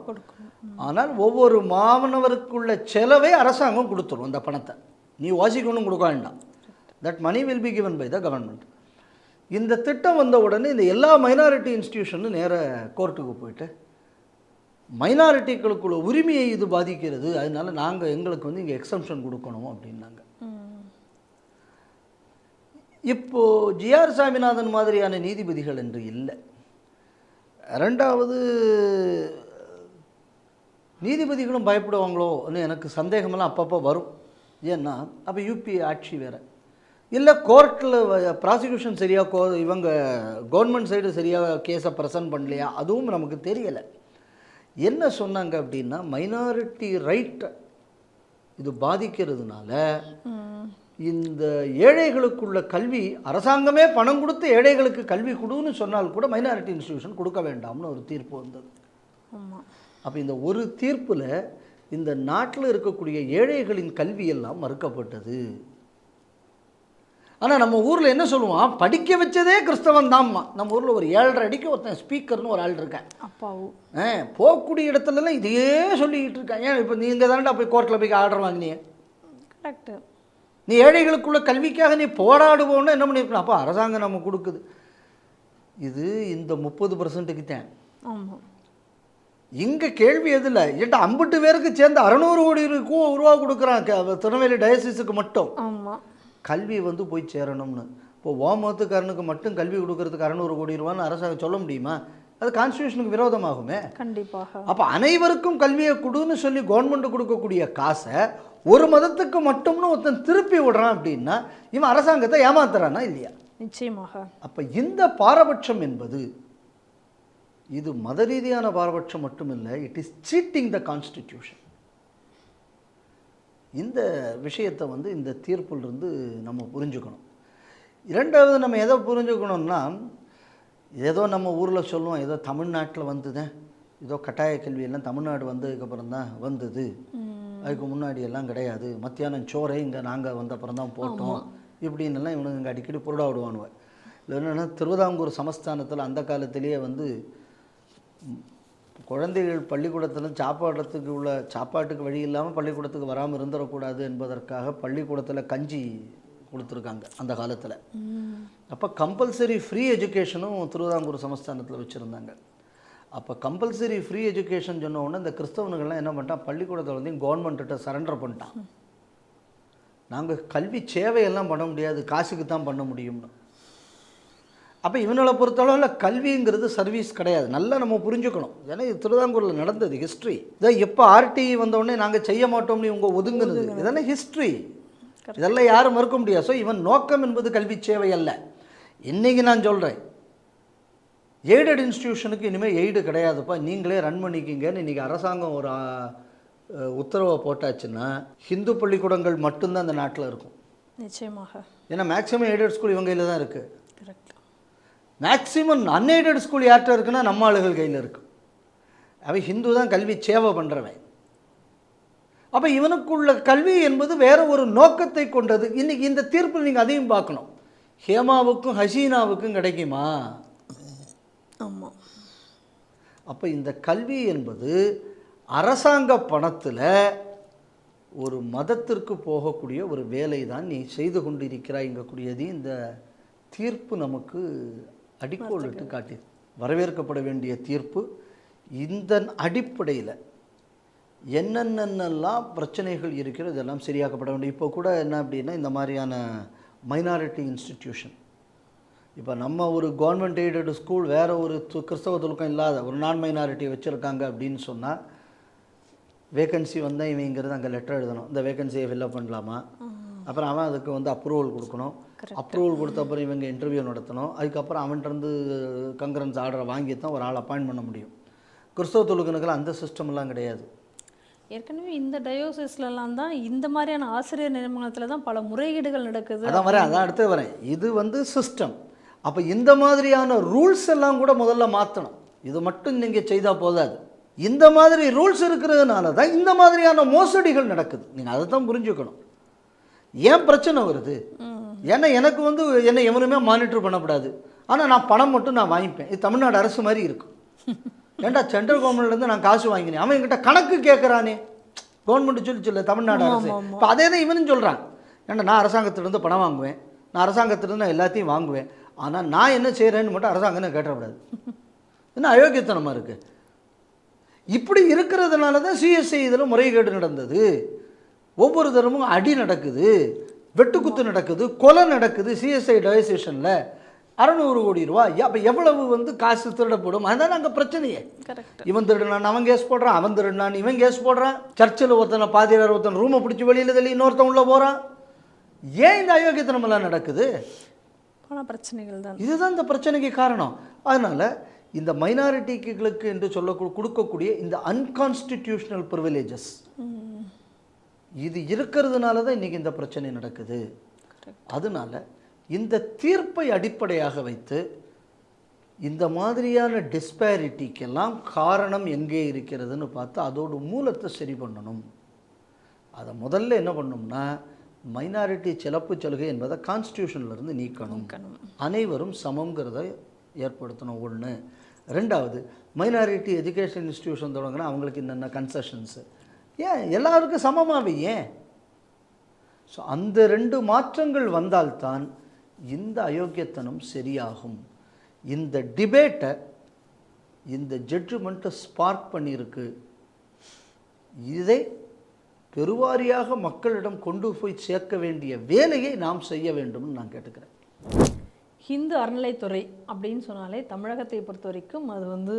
ஆனால் ஒவ்வொரு மாணவருக்குள்ள செலவை அரசாங்கம் கொடுத்துரும். அந்த பணத்தை நீ வாசிக்கணும் கொடுக்க வேண்டாம். That money will be given by the government. இந்த திட்டம் வந்த உடனே இந்த எல்லா மைனாரிட்டி இன்ஸ்டிடியூஷனும் நேர கோர்ட்டுக்கு போயிட்டு மைனாரிட்டிகளுக்குள்ள உரிமையை இது பாதிக்கிறது, அதனால நாங்கள் எங்களுக்கு வந்து இங்கே எக்ஸம்ஷன் கொடுக்கணும் அப்படின்னாங்க. இப்போது ஜிஆர் சாமிநாதன் மாதிரியான நீதிபதிகள் என்று இல்லை. ரெண்டாவது, நீதிபதிகளும் பயப்படுவாங்களோன்னு எனக்கு சந்தேகமெல்லாம் அப்பப்போ வரும். ஏன்னா அப்போ யூபி ஆட்சி வேறு இல்லை, கோர்ட்டில் ப்ராசிக்யூஷன் சரியாக இவங்க கவர்மெண்ட் சைடு சரியாக கேஸை ப்ரெசன்ட் பண்ணலையா, அதுவும் நமக்கு தெரியலை. என்ன சொன்னாங்க அப்படின்னா, மைனாரிட்டி ரைட்டை இது பாதிக்கிறதுனால இந்த ஏழைகளுக்குள்ள கல்வி, அரசாங்கமே பணம் கொடுத்து ஏழைகளுக்கு கல்வி கொடுன்னு சொன்னால் கூட மைனாரிட்டி இன்ஸ்டிடியூஷன் கொடுக்க வேண்டாம்னு ஒரு தீர்ப்பு வந்தது. அப்போ இந்த ஒரு தீர்ப்பில் இந்த நாட்டில் இருக்கக்கூடிய ஏழைகளின் கல்வியெல்லாம் மறுக்கப்பட்டது. ஆனால் நம்ம ஊரில் என்ன சொல்லுவான், படிக்க வச்சதே கிறிஸ்தவன் தான்மா. நம்ம ஊரில் ஒரு 7.5 அடிக்கு ஒருத்தன் ஸ்பீக்கர்னு ஒரு ஆள் இருக்கேன். அப்பாவும் போகக்கூடிய இடத்துலலாம் இதையே சொல்லிக்கிட்டு இருக்கான். ஏன் இப்போ நீங்கள் தானடா போய் கோர்ட்டில் போய் ஆர்டர் வாங்கினீங்க? கரெக்டு. நீ ஏழைகளுக்குள்ள கல்விக்காக நீ போராடுவோன்னு என்ன பண்ணியிருக்கணும்? அப்போ அரசாங்கம் நம்ம கொடுக்குது. இது இந்த 30%க்கு தான். ஆமாம். இங்கே கேள்வி எதில் ஏன்டா 50 பேருக்கு சேர்ந்து 600 கோடி ரூபா கொடுக்குறான் திருநெல்வேலி டயசிஸுக்கு மட்டும். ஆமாம். கல்வி வந்து போய் சேரணும்னு. இப்போ ஓமத்துக்காரனுக்கு மட்டும் கல்வி கொடுக்கறதுக்கு 600 கோடி ரூபான்னு அரசாங்கம் சொல்ல முடியுமா? அது கான்ஸ்டியூஷனுக்கு விரோதமாகுமே. கண்டிப்பாக. அப்போ அனைவருக்கும் கல்வியை கொடுன்னு சொல்லி கவர்மெண்ட் கொடுக்கக்கூடிய காசை ஒரு மதத்துக்கு மட்டும்னு ஒருத்தன் திருப்பி விடுறான் அப்படின்னா இவன் அரசாங்கத்தை ஏமாத்துறானா இல்லையா? நிச்சயமாக. அப்போ இந்த பாரபட்சம் என்பது இது மத ரீதியான பாரபட்சம் மட்டுமில்லை, it is seating the constitution. இந்த விஷயத்தை இந்த தீர்ப்பிலிருந்து நம்ம புரிஞ்சுக்கணும். இரண்டாவது நம்ம எதை புரிஞ்சுக்கணும்னா, ஏதோ நம்ம ஊரில் சொல்லுவோம், ஏதோ தமிழ்நாட்டில் வந்துதான், ஏதோ கட்டாய கல்வியெல்லாம் தமிழ்நாடு வந்ததுக்கப்புறம் தான் வந்தது, அதுக்கு முன்னாடி எல்லாம் கிடையாது, மத்தியானம் சோறை இங்கே நாங்கள் வந்தப்புறம் தான் போட்டோம் இப்படின்னெல்லாம் இவனுங்க இங்கே அடிக்கடி புருடா விடுவானுவேன். இல்லை என்னென்னா, திருவிதாங்கூர் சமஸ்தானத்தில் அந்த காலத்திலேயே குழந்தைகள் பள்ளிக்கூடத்தில் சாப்பாட்டுக்கு வழி இல்லாமல் பள்ளிக்கூடத்துக்கு வராமல் இருந்துடக்கூடாது என்பதற்காக பள்ளிக்கூடத்தில் கஞ்சி கொடுத்துருக்காங்க அந்த காலத்தில். அப்போ கம்பல்சரி ஃப்ரீ எஜுகேஷனும் திருவிதாங்கூர் சமஸ்தானத்தில் வச்சுருந்தாங்க. அப்போ கம்பல்சரி ஃப்ரீ எஜுகேஷன் சொன்ன உடனே இந்த கிறிஸ்தவனுங்கள்லாம் என்ன பண்ணிட்டான், பள்ளிக்கூடத்தில் கவர்மெண்ட்டிட்ட சரண்டர் பண்ணிட்டான். நாங்கள் கல்வி சேவையெல்லாம் பண்ண முடியாது, காசுக்கு தான் பண்ண முடியும்னு. அப்போ இவனை பொறுத்தளவில் கல்விங்கிறது சர்வீஸ் கிடையாது. நல்லா நம்ம புரிஞ்சுக்கணும். ஏன்னா இது திருவிதாங்கூரில் நடந்தது ஹிஸ்ட்ரி. இதை எப்போ ஆர்டிஇ வந்தோடனே நாங்கள் செய்ய மாட்டோம்னு இவங்க ஒதுங்குனது, இதெல்லாம் ஹிஸ்ட்ரி. இதெல்லாம் யாரும் மறுக்க முடியாது. ஸோ இவன் நோக்கம் என்பது கல்வி சேவை அல்ல. இன்றைக்கி நான் சொல்கிறேன், எய்டட் இன்ஸ்டிடியூஷனுக்கு இனிமேல் எய்டு கிடையாதுப்பா, நீங்களே ரன் பண்ணிக்கிங்கன்னு இன்றைக்கி அரசாங்கம் ஒரு உத்தரவை போட்டாச்சுன்னா ஹிந்து பள்ளிக்கூடங்கள் மட்டும்தான் அந்த நாட்டில் இருக்கும். நிச்சயமாக. ஏன்னா மேக்ஸிமம் எய்டட் ஸ்கூல் இவங்க கையில் தான் இருக்குது. மேக்ஸிமம் அன்எய்டட் ஸ்கூல் யார்கிட்ட இருக்குன்னா நம்ம ஆளுகள் கையில் இருக்குது. அவன் ஹிந்து தான் கல்வி சேவை பண்ணுறவன். அப்போ இவனுக்குள்ள கல்வி என்பது வேற ஒரு நோக்கத்தை கொண்டது. இன்றைக்கி இந்த தீர்ப்பில் நீங்கள் அதையும் பார்க்கணும். ஹேமாவுக்கும் ஹசீனாவுக்கும் கிடைக்குமா? ஆமாம். அப்போ இந்த கல்வி என்பது அரசாங்க பணத்தில் ஒரு மதத்திற்கு போகக்கூடிய ஒரு வேலை தான் நீ செய்து கொண்டிருக்கிறாய்ங்கக்கூடியது இந்த தீர்ப்பு நமக்கு அடிக்கோலிட்டு காட்டி வரவேற்கப்பட வேண்டிய தீர்ப்பு. இந்த அடிப்படையில் என்னென்னலாம் பிரச்சனைகள் இருக்கிறது இதெல்லாம் சரியாக்கப்பட வேண்டும். இப்போ கூட என்ன அப்படின்னா, இந்த மாதிரியான மைனாரிட்டி இன்ஸ்டிடியூஷன், இப்போ நம்ம ஒரு கவர்மெண்ட் எய்டட் ஸ்கூல் வேறு ஒரு கிறிஸ்தவ துலுக்கம் இல்லாத ஒரு நான் மைனாரிட்டி வச்சுருக்காங்க அப்படின்னு சொன்னால், வேக்கன்சி வந்தால் இவங்கிறது அங்கே லெட்டர் எழுதணும், இந்த வேக்கன்சியை ஃபில்லப் பண்ணலாமா, அப்புறம் அவன் அதுக்கு அப்ரூவல் கொடுக்கணும், அப்ரூவல் கொடுத்த அப்புறம் இவங்க இன்டர்வியூ நடத்தணும், அதுக்கப்புறம் அவன்கிட்டருந்து கங்கரன்ஸ் ஆர்டரை வாங்கி தான் ஒரு ஆள் அப்பாயின்ட் பண்ண முடியும். கிறிஸ்தவ தொழுகனுக்கெல்லாம் அந்த சிஸ்டம்லாம் கிடையாது. ஏற்கனவே இந்த டயோசிஸ்லாம் தான் இந்த மாதிரியான ஆசிரியர் நியமனத்தில் தான் பல முறைகேடுகள் நடக்குது. அதான் அடுத்து வரேன். இது சிஸ்டம். அப்போ இந்த மாதிரியான ரூல்ஸ் எல்லாம் கூட முதல்ல மாற்றணும். இது மட்டும் நீங்கள் செய்தால் போதாது. இந்த மாதிரி ரூல்ஸ் இருக்கிறதுனால தான் இந்த மாதிரியான மோசடிகள் நடக்குது. நீங்கள் அதை தான் புரிஞ்சுக்கணும். ஏன் பிரச்சனை வருது? ஏன்னா எனக்கு என்னை எவனுமே மானிட்டர் பண்ணக்கூடாது, ஆனால் நான் பணம் மட்டும் நான் வாங்கிப்பேன். இது தமிழ்நாடு அரசு மாதிரி இருக்கும். ஏன்டா சென்ட்ரல் கவர்மெண்ட்லேருந்து நான் காசு வாங்கினேன், அவன் என்கிட்ட கணக்கு கேட்குறானே, கவர்மெண்ட் சொல்ல தமிழ்நாடு அரசு. இப்போ அதே தான் இவனும் சொல்கிறான். ஏன்னா நான் அரசாங்கத்திலேருந்து பணம் வாங்குவேன், நான் அரசாங்கத்திலேருந்து நான் எல்லாத்தையும் வாங்குவேன், ஆனால் நான் என்ன செய்கிறேன்னு மட்டும் அரசாங்கம் கேட்டக்கூடாது. என்ன அயோக்கியத்தனமாக இருக்குது. இப்படி இருக்கிறதுனால தான் சிஎஸ்ஐ இதில் முறைகேடு நடந்தது. ஒவ்வொரு தரமும் அடி நடக்குது, வெட்டுக்குத்து நடக்குது, கொலை நடக்குது. சிஎஸ்ஐ டயசேஷனில் 600 கோடி ரூபா. அப்போ எவ்வளவு காசு திருடப்படும்? அதுதான் அங்கே பிரச்சனையே. இவன் திருடினான் அவன் கேஸ் போடுறான், அவன் திருடினான் இவன் கேஸ் போடுறான். சர்ச்சில் ஒருத்தனை பாதியார் ஒருத்தன் ரூமை பிடிச்சி வெளியில் தள்ளி இன்னொருத்தன் உள்ளே போகிறான். ஏன் இந்த அயோக்கியத்தனமெல்லாம் நடக்குது? பல பிரச்சனைகள் தான். இதுதான் இந்த பிரச்சனைக்கு காரணம். அதனால் இந்த மைனாரிட்டிகளுக்கு என்று கொடுக்கக்கூடிய இந்த அன்கான்ஸ்டிடியூஷனல் ப்ரிவிலேஜஸ் இது இருக்கிறதுனால தான் இன்றைக்கி இந்த பிரச்சனை நடக்குது. அதனால் இந்த தீர்ப்பை அடிப்படையாக வைத்து இந்த மாதிரியான டிஸ்பேரிட்டிக்கெல்லாம் காரணம் எங்கே இருக்கிறதுன்னு பார்த்து அதோட மூலத்தை சரி பண்ணணும். அதை முதல்ல என்ன பண்ணணும்னா, மைனாரிட்டி சிறப்பு சலுகை என்பதை கான்ஸ்டியூஷன்லேருந்து நீக்கணும், அனைவரும் சமங்கிறத ஏற்படுத்தணும். ஒன்று. ரெண்டாவது, மைனாரிட்டி எஜுகேஷன் இன்ஸ்டிடியூஷன் தொடங்கினா அவங்களுக்கு என்னென்ன கன்செஷன்ஸு, ஏன் எல்லாருக்கும் சமமாகவே ஏன்? ஸோ அந்த 2 மாற்றங்கள் வந்தால்தான் இந்த அயோக்கியத்தனம் சரியாகும். இந்த டிபேட்டை, இந்த ஜட்ஜ்மெண்ட்டை ஸ்பார்க் பண்ணியிருக்கு. இதை பெருவாரியாக மக்களிடம் கொண்டு போய் சேர்க்க வேண்டிய வேலையை நாம் செய்ய வேண்டும்னு நான் கேட்டுக்கிறேன். ஹிந்து அறநிலைத்துறை அப்படின்னு சொன்னாலே தமிழகத்தை பொறுத்த வரைக்கும் அது வந்து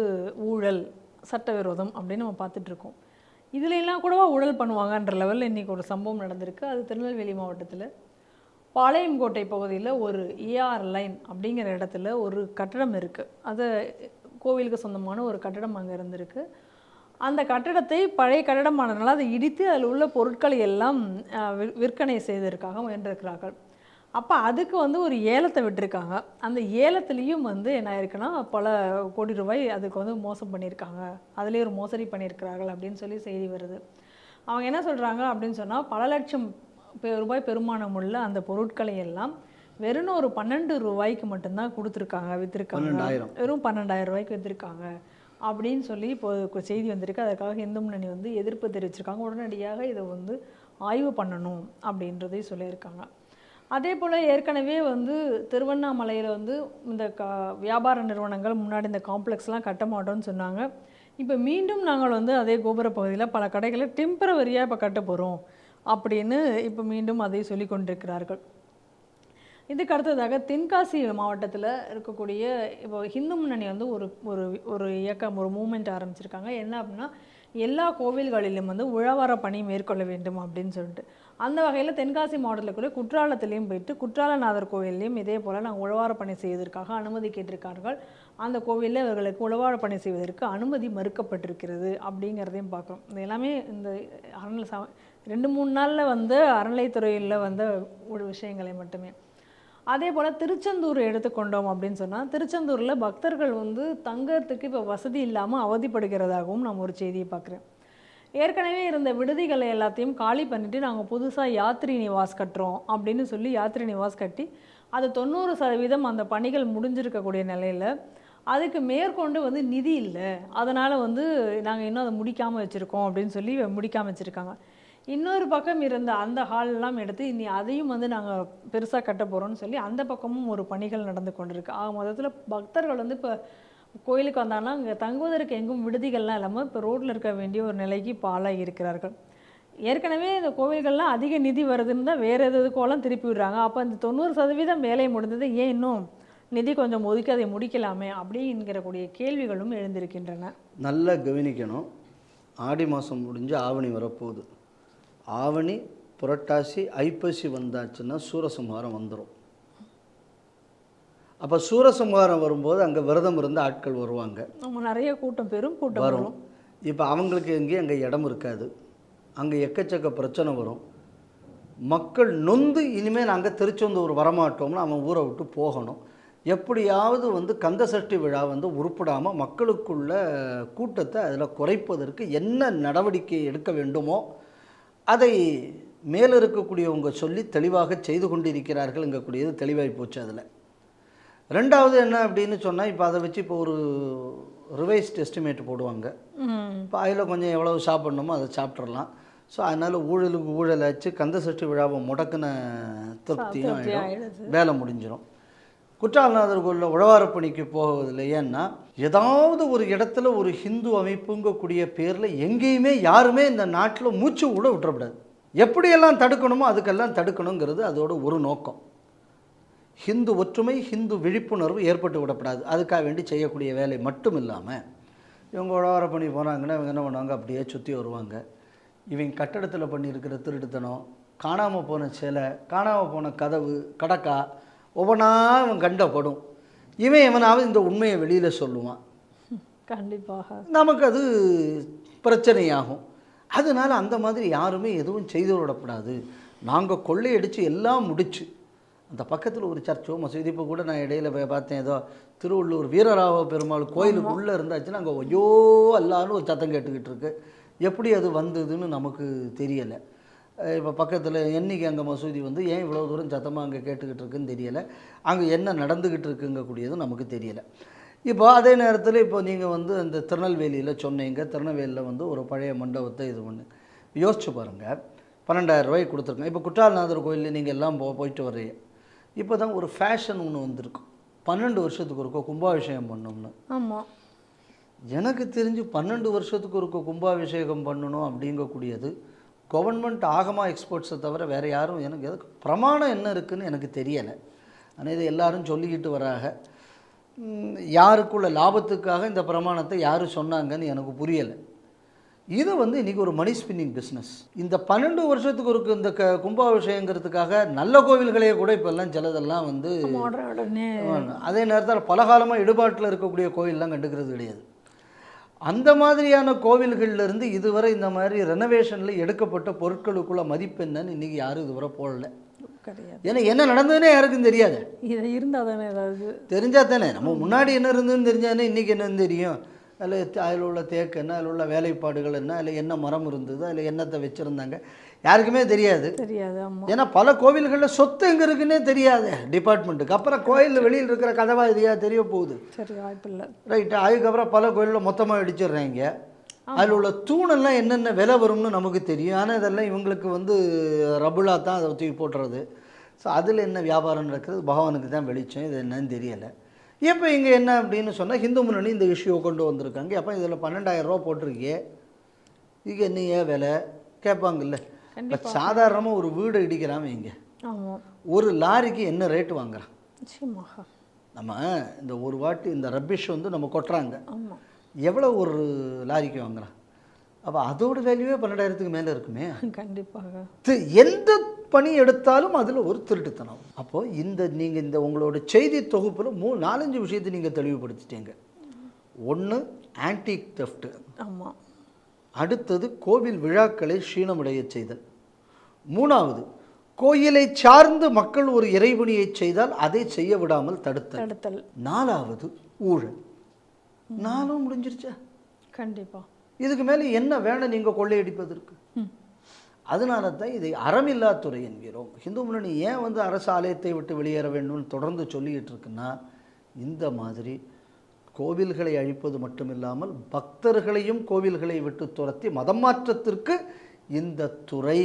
ஊழல், சட்டவிரோதம் அப்படின்னு நம்ம பார்த்துட்ருக்கோம். இதுல எல்லாம் கூடவா ஊழல் பண்ணுவாங்கன்ற லெவலில் இன்றைக்கி ஒரு சம்பவம் நடந்திருக்கு. அது திருநெல்வேலி மாவட்டத்தில் பாளையங்கோட்டை பகுதியில் ஒரு ஏஆர் லைன் அப்படிங்கிற இடத்துல ஒரு கட்டடம் இருக்குது. அது கோவிலுக்கு சொந்தமான ஒரு கட்டடம் அங்கே இருந்திருக்கு. அந்த கட்டடத்தை பழைய கட்டடமானதுனால அதை இடித்து அதில் உள்ள பொருட்களை எல்லாம் விற்பனை செய்வதற்காக முயன்றிருக்கிறார்கள். அப்போ அதுக்கு வந்து ஒரு ஏலத்தை விட்டுருக்காங்க. அந்த ஏலத்துலேயும் வந்து என்ன ஆயிருக்குன்னா பல கோடி ரூபாய் அதுக்கு வந்து மோசம் பண்ணியிருக்காங்க, அதுலேயே ஒரு மோசடி பண்ணியிருக்கிறார்கள் அப்படின்னு சொல்லி செய்தி வருது. அவங்க என்ன சொல்கிறாங்க அப்படின்னு சொன்னால், பல லட்சம் ரூபாய் பெருமானம் உள்ள அந்த பொருட்களை எல்லாம் வெறும் ஒரு 12 ரூபாய்க்கு மட்டும்தான் கொடுத்துருக்காங்க, விற்றுருக்காங்க. வெறும் 12,000 ரூபாய்க்கு விற்றுருக்காங்க அப்படின்னு சொல்லி இப்போ செய்தி வந்திருக்கு. அதற்காக இந்து முன்னணி வந்து எதிர்ப்பு தெரிவிச்சிருக்காங்க. உடனடியாக இதை வந்து ஆய்வு பண்ணணும் அப்படின்றதை சொல்லியிருக்காங்க. அதே போல் ஏற்கனவே வந்து திருவண்ணாமலையில் வந்து இந்த வியாபார நிறுவனங்கள் முன்னாடி இந்த காம்ப்ளெக்ஸ்லாம் கட்ட மாட்டோம்னு சொன்னாங்க. இப்போ மீண்டும் நாங்கள் வந்து அதே கோபுர பகுதியில் பல கடைகளை டெம்பரவரியாக இப்போ கட்ட போகிறோம் அப்படின்னு இப்போ மீண்டும் அதை சொல்லி கொண்டிருக்கிறார்கள். இதுக்கு அடுத்ததாக தென்காசி மாவட்டத்தில் இருக்கக்கூடிய இப்போ ஹிந்து முன்னணி வந்து ஒரு இயக்கம், ஒரு மூமெண்ட் ஆரம்பிச்சிருக்காங்க. என்ன அப்படின்னா, எல்லா கோவில்களிலும் வந்து உழவார பணி மேற்கொள்ள வேண்டும் அப்படின்னு சொல்லிட்டு, அந்த வகையில் தென்காசி மாவட்டத்தில் கூட குற்றாலத்திலையும் போயிட்டு குற்றாலநாதர் கோவில்லையும் இதே போல் நாங்கள் உழவார பணி செய்வதற்காக அனுமதி கேட்டிருக்கார்கள். அந்த கோவிலில் இவர்களுக்கு உழவார பணி செய்வதற்கு அனுமதி மறுக்கப்பட்டிருக்கிறது அப்படிங்கிறதையும் பார்க்குறோம். இது எல்லாமே இந்த 2-3 நாளில் வந்து அறநிலைத்துறையில் வந்த ஒரு விஷயங்களை மட்டுமே. அதே போல் திருச்செந்தூர் எடுத்துக்கொண்டோம் அப்படின்னு சொன்னால், திருச்செந்தூரில் பக்தர்கள் வந்து தங்கறதுக்கு இப்போ வசதி இல்லாமல் அவதிப்படுகிறதாகவும் நான் ஒரு செய்தியை பார்க்குறேன். ஏற்கனவே இருந்த விடுதிகளை எல்லாத்தையும் காலி பண்ணிவிட்டு நாங்கள் புதுசாக யாத்ரி நிவாஸ் கட்டுறோம் அப்படின்னு சொல்லி யாத்ரி நிவாஸ் கட்டி அது 90% அந்த பணிகள் முடிஞ்சிருக்கக்கூடிய நிலையில் அதுக்கு மேற்கொண்டு வந்து நிதி இல்லை, அதனால் வந்து நாங்கள் இன்னும் அதை முடிக்காமல் வச்சுருக்கோம் அப்படின்னு சொல்லி முடிக்காமல் வச்சுருக்காங்க. இன்னொரு பக்கம் இருந்த அந்த ஹால்லாம் எடுத்து இனி அதையும் வந்து நாங்கள் பெருசாக கட்ட போகிறோம்னு சொல்லி அந்த பக்கமும் ஒரு பணிகள் நடந்து கொண்டிருக்கு. ஆக மொத்தத்தில் பக்தர்கள் வந்து இப்போ கோயிலுக்கு வந்தாங்கன்னா இங்கே தங்குவதற்கு எங்கும் விடுதிகள்லாம் இல்லாமல் இப்போ ரோட்டில் இருக்க வேண்டிய ஒரு நிலைக்கு இப்போ ஆளாகி இருக்கிறார்கள். ஏற்கனவே இந்த கோவில்கள்லாம் அதிக நிதி வருதுன்னு தான் வேறு எதுக்கோலாம் திருப்பி விடுறாங்க. அப்போ இந்த 90% வேலை முடிந்தது, ஏன் இன்னும் நிதி கொஞ்சம் ஒதுக்கி அதை முடிக்கலாமே அப்படிங்கிறக்கூடிய கேள்விகளும் எழுந்திருக்கின்றன. நல்லா கவனிக்கணும். ஆடி மாதம் முடிஞ்சு ஆவணி வரப்போகுது. ஆவணி, புரட்டாசி, ஐப்பசி வந்தாச்சுன்னா சூரசம்ஹாரம் வந்துடும். அப்போ சூரசம்ஹாரம் வரும்போது அங்கே விரதம் இருந்த ஆட்கள் வருவாங்க, நிறைய கூட்டம், பெரும் கூட்டம் வரும். இப்போ அவங்களுக்கு எங்கேயும் அங்கே இடம் இருக்காது, அங்கே எக்கச்சக்க பிரச்சனை வரும். மக்கள் நொந்து இனிமேல் நாங்கள் திருச்செந்தூர் வரமாட்டோம்னு அவன் ஊரை விட்டு போகணும். எப்படியாவது வந்து கந்த சஷ்டி விழா வந்து உருப்படாமல் மக்களுக்குள்ள கூட்டத்தை அதில் குறைப்பதற்கு என்ன நடவடிக்கை எடுக்க வேண்டுமோ அதை மேலே இருக்கக்கூடியவங்க சொல்லி தெளிவாக செய்து கொண்டிருக்கிறார்கள். இங்கக்கூடியது தெளிவாகி போச்சு. அதில் ரெண்டாவது என்ன அப்படின்னு சொன்னால், இப்போ அதை வச்சு இப்போ ஒரு ரிவைஸ்ட் எஸ்டிமேட் போடுவாங்க. இப்போ அதில் கொஞ்சம் எவ்வளவு சாப்பிட்ணுமோ அதை சாப்பிட்றலாம். ஸோ அதனால் ஊழலுக்கு ஊழலாச்சு, கந்த சஷ்டி விழாவை முடக்கின திருப்தியும் ஆகிடும், வேலை முடிஞ்சிடும். குற்றாலநாதர் கோயிலில் உழவார பணிக்கு போவதில்லை. ஏன்னா ஏதாவது ஒரு இடத்துல ஒரு ஹிந்து அமைப்புங்கக்கூடிய பேரில் எங்கேயுமே யாருமே இந்த நாட்டில் மூச்சு கூட விட்டுறக்கூடாது. எப்படியெல்லாம் தடுக்கணுமோ அதுக்கெல்லாம் தடுக்கணுங்கிறது அதோட ஒரு நோக்கம். ஹிந்து ஒற்றுமை, ஹிந்து விழிப்புணர்வு ஏற்பட்டு விடப்படாது. அதுக்காக வேண்டி செய்யக்கூடிய வேலை மட்டும் இல்லாமல் இவங்க உழவார பணி போனாங்கன்னா இவங்க என்ன பண்ணுவாங்க, அப்படியே சுற்றி வருவாங்க. இவங்க கட்டடத்தில் பண்ணியிருக்கிற திருட்டுத்தனம், காணாமல் போன சிலை, காணாமல் போன கதவு, கடக்கா, ஒவ்வொன்றா அவன் கண்டப்படும். இவன் எவனாவது இந்த உண்மையை வெளியில் சொல்லுவான், கண்டிப்பாக நமக்கு அது பிரச்சனையாகும். அதனால் அந்த மாதிரி யாருமே எதுவும் செய்து விடக்கூடாது. நாங்கள் கொள்ளையடித்து எல்லாம் முடிச்சு அந்த பக்கத்தில் ஒரு சர்ச்சோ மசூதி, இப்போ கூட நான் இடையில போய் பார்த்தேன், ஏதோ திருவள்ளூர் வீரராவ பெருமாள் கோயிலுக்கு உள்ளே இருந்தாச்சுன்னா அங்கே ஐயோ அல்லான்னு ஒரு சத்தம் கேட்டுக்கிட்டு இருக்கு. எப்படி அது வந்ததுன்னு நமக்கு தெரியலை. இப்போ பக்கத்தில் என்னைக்கு அங்கே மசூதி வந்து ஏன் இவ்வளோ தூரம் சத்தமாக அங்கே கேட்டுக்கிட்டு இருக்குன்னு தெரியலை, அங்கே என்ன நடந்துக்கிட்டு இருக்குங்கக்கூடியதும் நமக்கு தெரியலை. இப்போ அதே நேரத்தில் இப்போ நீங்கள் வந்து அந்த திருநெல்வேலியில் சொன்னீங்க, திருநெல்வேலியில் வந்து ஒரு பழைய மண்டபத்தை இது பண்ணு யோசிச்சு பாருங்கள், 12,000 ரூபாய்க்கு கொடுத்துருக்கேன். இப்போ குற்றாலநாதர் கோயிலில் நீங்கள் எல்லாம் போயிட்டு வர்றீங்க, இப்போ தான் ஒரு ஃபேஷன் ஒன்று வந்திருக்கும், 12 வருஷத்துக்கு ஒருக்கா கும்பாபிஷேகம் பண்ணணும்னு. ஆமாம், எனக்கு தெரிஞ்சு 12 வருஷத்துக்கு ஒருக்கா கும்பாபிஷேகம் பண்ணணும் அப்படிங்கக்கூடியது கவர்மெண்ட் ஆகமா எக்ஸ்பர்ட்ஸை தவிர வேறு யாரும் எனக்கு எதுக்கு பிரமாணம் என்ன இருக்குதுன்னு எனக்கு தெரியலை. ஆனால் இதை எல்லாரும் சொல்லிக்கிட்டு வராங்க. யாருக்குள்ள லாபத்துக்காக இந்த பிரமாணத்தை யார் சொன்னாங்கன்னு எனக்கு புரியலை. இது வந்து இன்றைக்கி ஒரு மணி ஸ்பின்னிங் பிஸ்னஸ். இந்த 12 வருஷத்துக்கு ஒரு இந்த கும்பாபிஷேகங்கிறதுக்காக நல்ல கோவில்களையே கூட இப்போல்லாம் சிலதெல்லாம் வந்து அதே நேரத்தில் பலகாலமாக இடுபாட்டில் இருக்கக்கூடிய கோவிலெலாம் கண்டுக்கிறது கிடையாது. அந்த மாதிரியான கோவில்கள்லேருந்து இதுவரை இந்த மாதிரி ரெனோவேஷனில் எடுக்கப்பட்ட பொருட்களுக்குள்ள மதிப்பு என்னன்னு இன்றைக்கி யாரும் இதுவரை போடலை கிடையாது. ஏன்னா என்ன நடந்ததுன்னே யாருக்கும் தெரியாது. இது இருந்தால் தானே ஏதாவது தெரிஞ்சால் தானே, நம்ம முன்னாடி என்ன இருந்ததுன்னு தெரிஞ்சானே இன்றைக்கி என்னன்னு தெரியும். அதில் உள்ள தேக்கு என்ன, அதில் உள்ள வேலைப்பாடுகள் என்ன, அதில் என்ன மரம் இருந்தது, அதில் என்னத்தை வச்சுருந்தாங்க, யாருக்குமே தெரியாது. ஏன்னா பல கோவில்களில் சொத்து எங்கே இருக்குன்னே தெரியாது டிபார்ட்மெண்ட்டுக்கு. அப்புறம் கோயிலில் வெளியில் இருக்கிற கதவா இதையா தெரிய போகுது, சரி வாய்ப்பில்லை, ரைட்டு. அதுக்கப்புறம் பல கோயிலில் மொத்தமாக அடிச்சிடுறாங்க. அதில் உள்ள தூணெல்லாம் என்னென்ன விலை வரும்னு நமக்கு தெரியும். ஆனால் இதெல்லாம் இவங்களுக்கு வந்து ரபுலா தான் அதை தூக்கி போட்டுறது. ஸோ அதில் என்ன வியாபாரம் நடக்கிறது பகவானுக்கு தான் வெளிச்சம், இது என்னன்னு தெரியலை. இப்போ இங்கே என்ன அப்படின்னு சொன்னால் ஹிந்து முன்னணி இந்த இஷ்யூவை கொண்டு வந்திருக்காங்க. அப்போ இதில் 12,000 ரூபா போட்டிருக்கே, இது என்ன ஏன் விலை கேட்பாங்கல்ல. இப்போ சாதாரணமாக ஒரு வீடு இடிக்கிறாம இங்கே ஒரு லாரிக்கு என்ன ரேட்டு வாங்குறான். நம்ம இந்த ஒரு வாட்டி இந்த ரப்பிஷ் வந்து நம்ம கொட்டுறாங்க, எவ்வளோ ஒரு லாரிக்கு வாங்குறான். அப்போ அதோட வேல்யூவே 12,000க்கு மேலே இருக்குமே. கண்டிப்பாக எந்த பணி எடுத்தாலும் அதில் ஒரு திருட்டுத்தனம். அப்போது நீங்கள் இந்த உங்களோட செய்தி தொகுப்பில் 4-5 விஷயத்தை நீங்கள் தெளிவுபடுத்திட்டீங்க. ஒன்று ஆன்டிக் தெஃப்ட், ஆமாம். அடுத்தது கோவில் விழாக்களை க்ஷீணமடைய செய்தல். 3வது கோயிலை சார்ந்து மக்கள் ஒரு இறைவனியை செய்தால் அதை செய்ய விடாமல் தடுத்தல். 4வது ஊழல். 4ம் முடிஞ்சிருச்சா? கண்டிப்பாக. இதுக்கு மேலே என்ன வேணும் நீங்கள் கொள்ளையடிப்பதற்கு? அதனால தான் இதை அறமில்லா துறை என்கிறோம். ஹிந்து முன்னணி ஏன் வந்து அரசு ஆலயத்தை விட்டு வெளியேற வேண்டும்னு தொடர்ந்து சொல்லிக்கிட்டு இருக்குன்னா, இந்த மாதிரி கோவில்களை அழிப்பது மட்டுமில்லாமல் பக்தர்களையும் கோவில்களை விட்டு துரத்தி மதம் மாற்றத்திற்கு இந்த துறை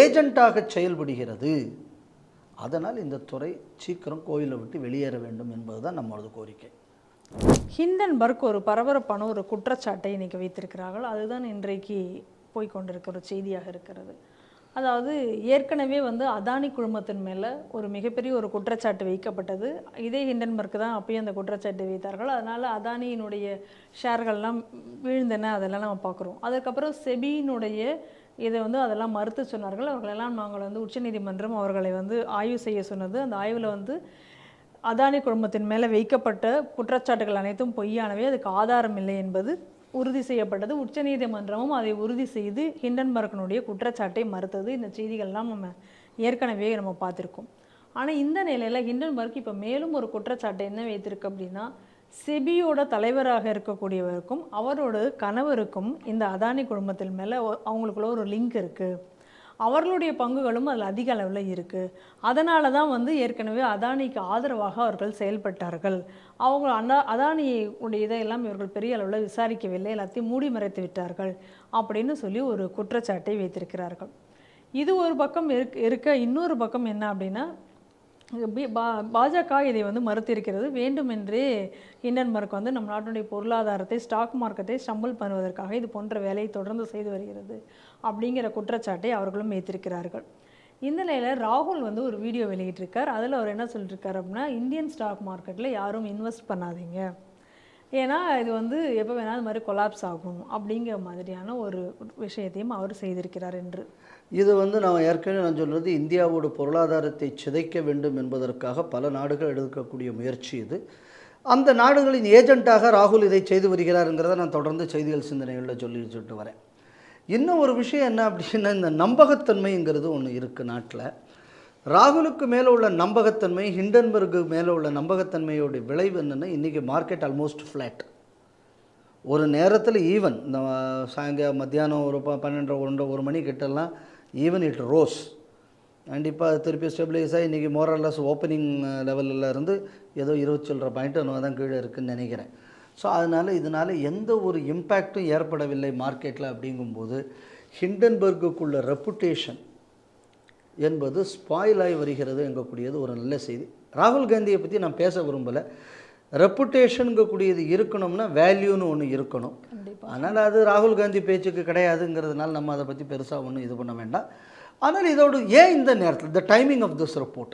ஏஜெண்டாக செயல்படுகிறது. அதனால் இந்த துறை சீக்கிரம் கோவிலை விட்டு வெளியேற வேண்டும் என்பதுதான் நம்மளது கோரிக்கை. ஹிண்டன்பர்க் ஒரு பரபரப்பான ஒரு குற்றச்சாட்டை இன்றைக்கி வைத்திருக்கிறார்கள். அதுதான் இன்றைக்கு போய்கொண்டிருக்கிற ஒரு செய்தியாக இருக்கிறது. அதாவது ஏற்கனவே வந்து அதானி குழுமத்தின் மேலே ஒரு மிகப்பெரிய ஒரு குற்றச்சாட்டு வைக்கப்பட்டது. இதே ஹிண்டன்பர்க் தான் அப்பயும் அந்த குற்றச்சாட்டை வைத்தார்கள். அதனால் அதானியினுடைய ஷேர்கள்லாம் வீழ்ந்தன, அதெல்லாம் நம்ம பார்க்குறோம். அதுக்கப்புறம் செபியினுடைய இதை வந்து அதெல்லாம் மறுத்து சொன்னார்கள். அவர்களெல்லாம் நாங்கள் வந்து உச்சநீதிமன்றம் அவர்களை வந்து ஆய்வு செய்ய சொன்னது. அந்த ஆய்வில் வந்து அதானி குழுமத்தின் மேலே வைக்கப்பட்ட குற்றச்சாட்டுகள் அனைத்தும் பொய்யானவை, அதுக்கு ஆதாரம் இல்லை என்பது உறுதி செய்யப்பட்டது. உச்சநீதிமன்றமும் அதை உறுதி செய்து ஹிண்டன்பர்க்கினுடைய குற்றச்சாட்டை மறுத்தது. இந்த செய்திகள்லாம் நம்ம ஏற்கனவே நம்ம பார்த்துருக்கோம். ஆனால் இந்த நிலையில் ஹிண்டன்பர்க் இப்போ மேலும் ஒரு குற்றச்சாட்டை என்ன வைத்திருக்கு அப்படின்னா, செபியோட தலைவராக இருக்கக்கூடியவருக்கும் அவரோட கணவருக்கும் இந்த அதானி குழுமத்தின் மேலே அவங்களுக்குள்ள ஒரு லிங்க் இருக்குது, அவர்களுடைய பங்குகளும் அதில் அதிக அளவில் இருக்குது. அதனால தான் வந்து ஏற்கனவே அதானிக்கு ஆதரவாக அவர்கள் செயல்பட்டார்கள். அவங்க அதானியுடைய இதையெல்லாம் இவர்கள் பெரிய அளவில் விசாரிக்கவில்லை, எல்லாத்தையும் மூடி மறைத்து விட்டார்கள் அப்படின்னு சொல்லி ஒரு குற்றச்சாட்டை வைத்திருக்கிறார்கள். இது ஒரு பக்கம் இருக்க இன்னொரு பக்கம் என்ன அப்படின்னா, பாஜக இதை வந்து மறுத்திருக்கிறது. வேண்டுமென்றே ஹிண்டன்பர்க் வந்து நம் நாட்டினுடைய பொருளாதாரத்தை, ஸ்டாக் மார்க்கெட்டை ஸ்டம்பிள் பண்ணுவதற்காக இது போன்ற வேலையை தொடர்ந்து செய்து வருகிறது அப்படிங்கிற குற்றச்சாட்டை அவர்களும் வைத்திருக்கிறார்கள். இந்த நிலையில் ராகுல் வந்து ஒரு வீடியோ வெளியிட்டிருக்கார். அதில் அவர் என்ன சொல்லியிருக்கார் அப்படின்னா, இந்தியன் ஸ்டாக் மார்க்கெட்டில் யாரும் இன்வெஸ்ட் பண்ணாதீங்க, ஏன்னா இது வந்து எப்போ வேணால் இது மாதிரி கொலாப்ஸ் ஆகும் அப்படிங்கிற மாதிரியான ஒரு விஷயத்தையும் அவர் செய்திருக்கிறார் என்று. இது வந்து நான் ஏற்கனவே சொல்கிறது, இந்தியாவோட பொருளாதாரத்தை சிதைக்க வேண்டும் என்பதற்காக பல நாடுகள் எடுக்கக்கூடிய முயற்சி இது. அந்த நாடுகளின் ஏஜென்ட்டாக ராகுல் இதை செய்து வருகிறாருங்கிறத நான் தொடர்ந்து செய்திகள் சிந்தனைகளில் சொல்லிட்டு வரேன். இன்னும் ஒரு விஷயம் என்ன அப்படின்னா, இந்த நம்பகத்தன்மைங்கிறது ஒன்று இருக்குது நாட்டில். ராகுலுக்கு மேலே உள்ள நம்பகத்தன்மை, ஹிண்டன்பர்க்கு மேலே உள்ள நம்பகத்தன்மையோட விளைவு என்னென்னா, இன்றைக்கி மார்க்கெட் ஆல்மோஸ்ட் ஃப்ளாட். ஒரு நேரத்தில் ஈவன் இந்த மத்தியானம் ஒரு 12-1 மணி கிட்டலாம் ஈவன் இட் ரோஸ் அண்ட் இப்போ அது திருப்பி ஸ்டெபிலைஸ் ஆகி இன்றைக்கி மோரல்லஸ் ஓப்பனிங் லெவலில் இருந்து ஏதோ 20 சில்லற பாயிண்ட் என்னவோ தான் கீழே இருக்குதுன்னு நினைக்கிறேன். ஸோ இதனால் எந்த ஒரு இம்பேக்டும் ஏற்படவில்லை மார்க்கெட்டில். அப்படிங்கும்போது ஹிண்டன்பர்க்குள்ள ரெப்புடேஷன் என்பது ஸ்பாயில் ஆகி வருகிறது எங்கக்கூடியது ஒரு நல்ல செய்தி. ராகுல் காந்தியை பற்றி நான் பேச விரும்பலை. ரெப்புடேஷனுங்கக்கூடியது இருக்கணும்னா வேல்யூன்னு ஒன்று இருக்கணும். அதனால் அது ராகுல் காந்தி பேச்சுக்கு கிடையாதுங்கிறதுனால நம்ம அதை பற்றி பெருசாக ஒன்றும் இது பண்ண வேண்டாம். ஆனால் இதோடு ஏன் இந்த நேரத்தில் the timing of this report,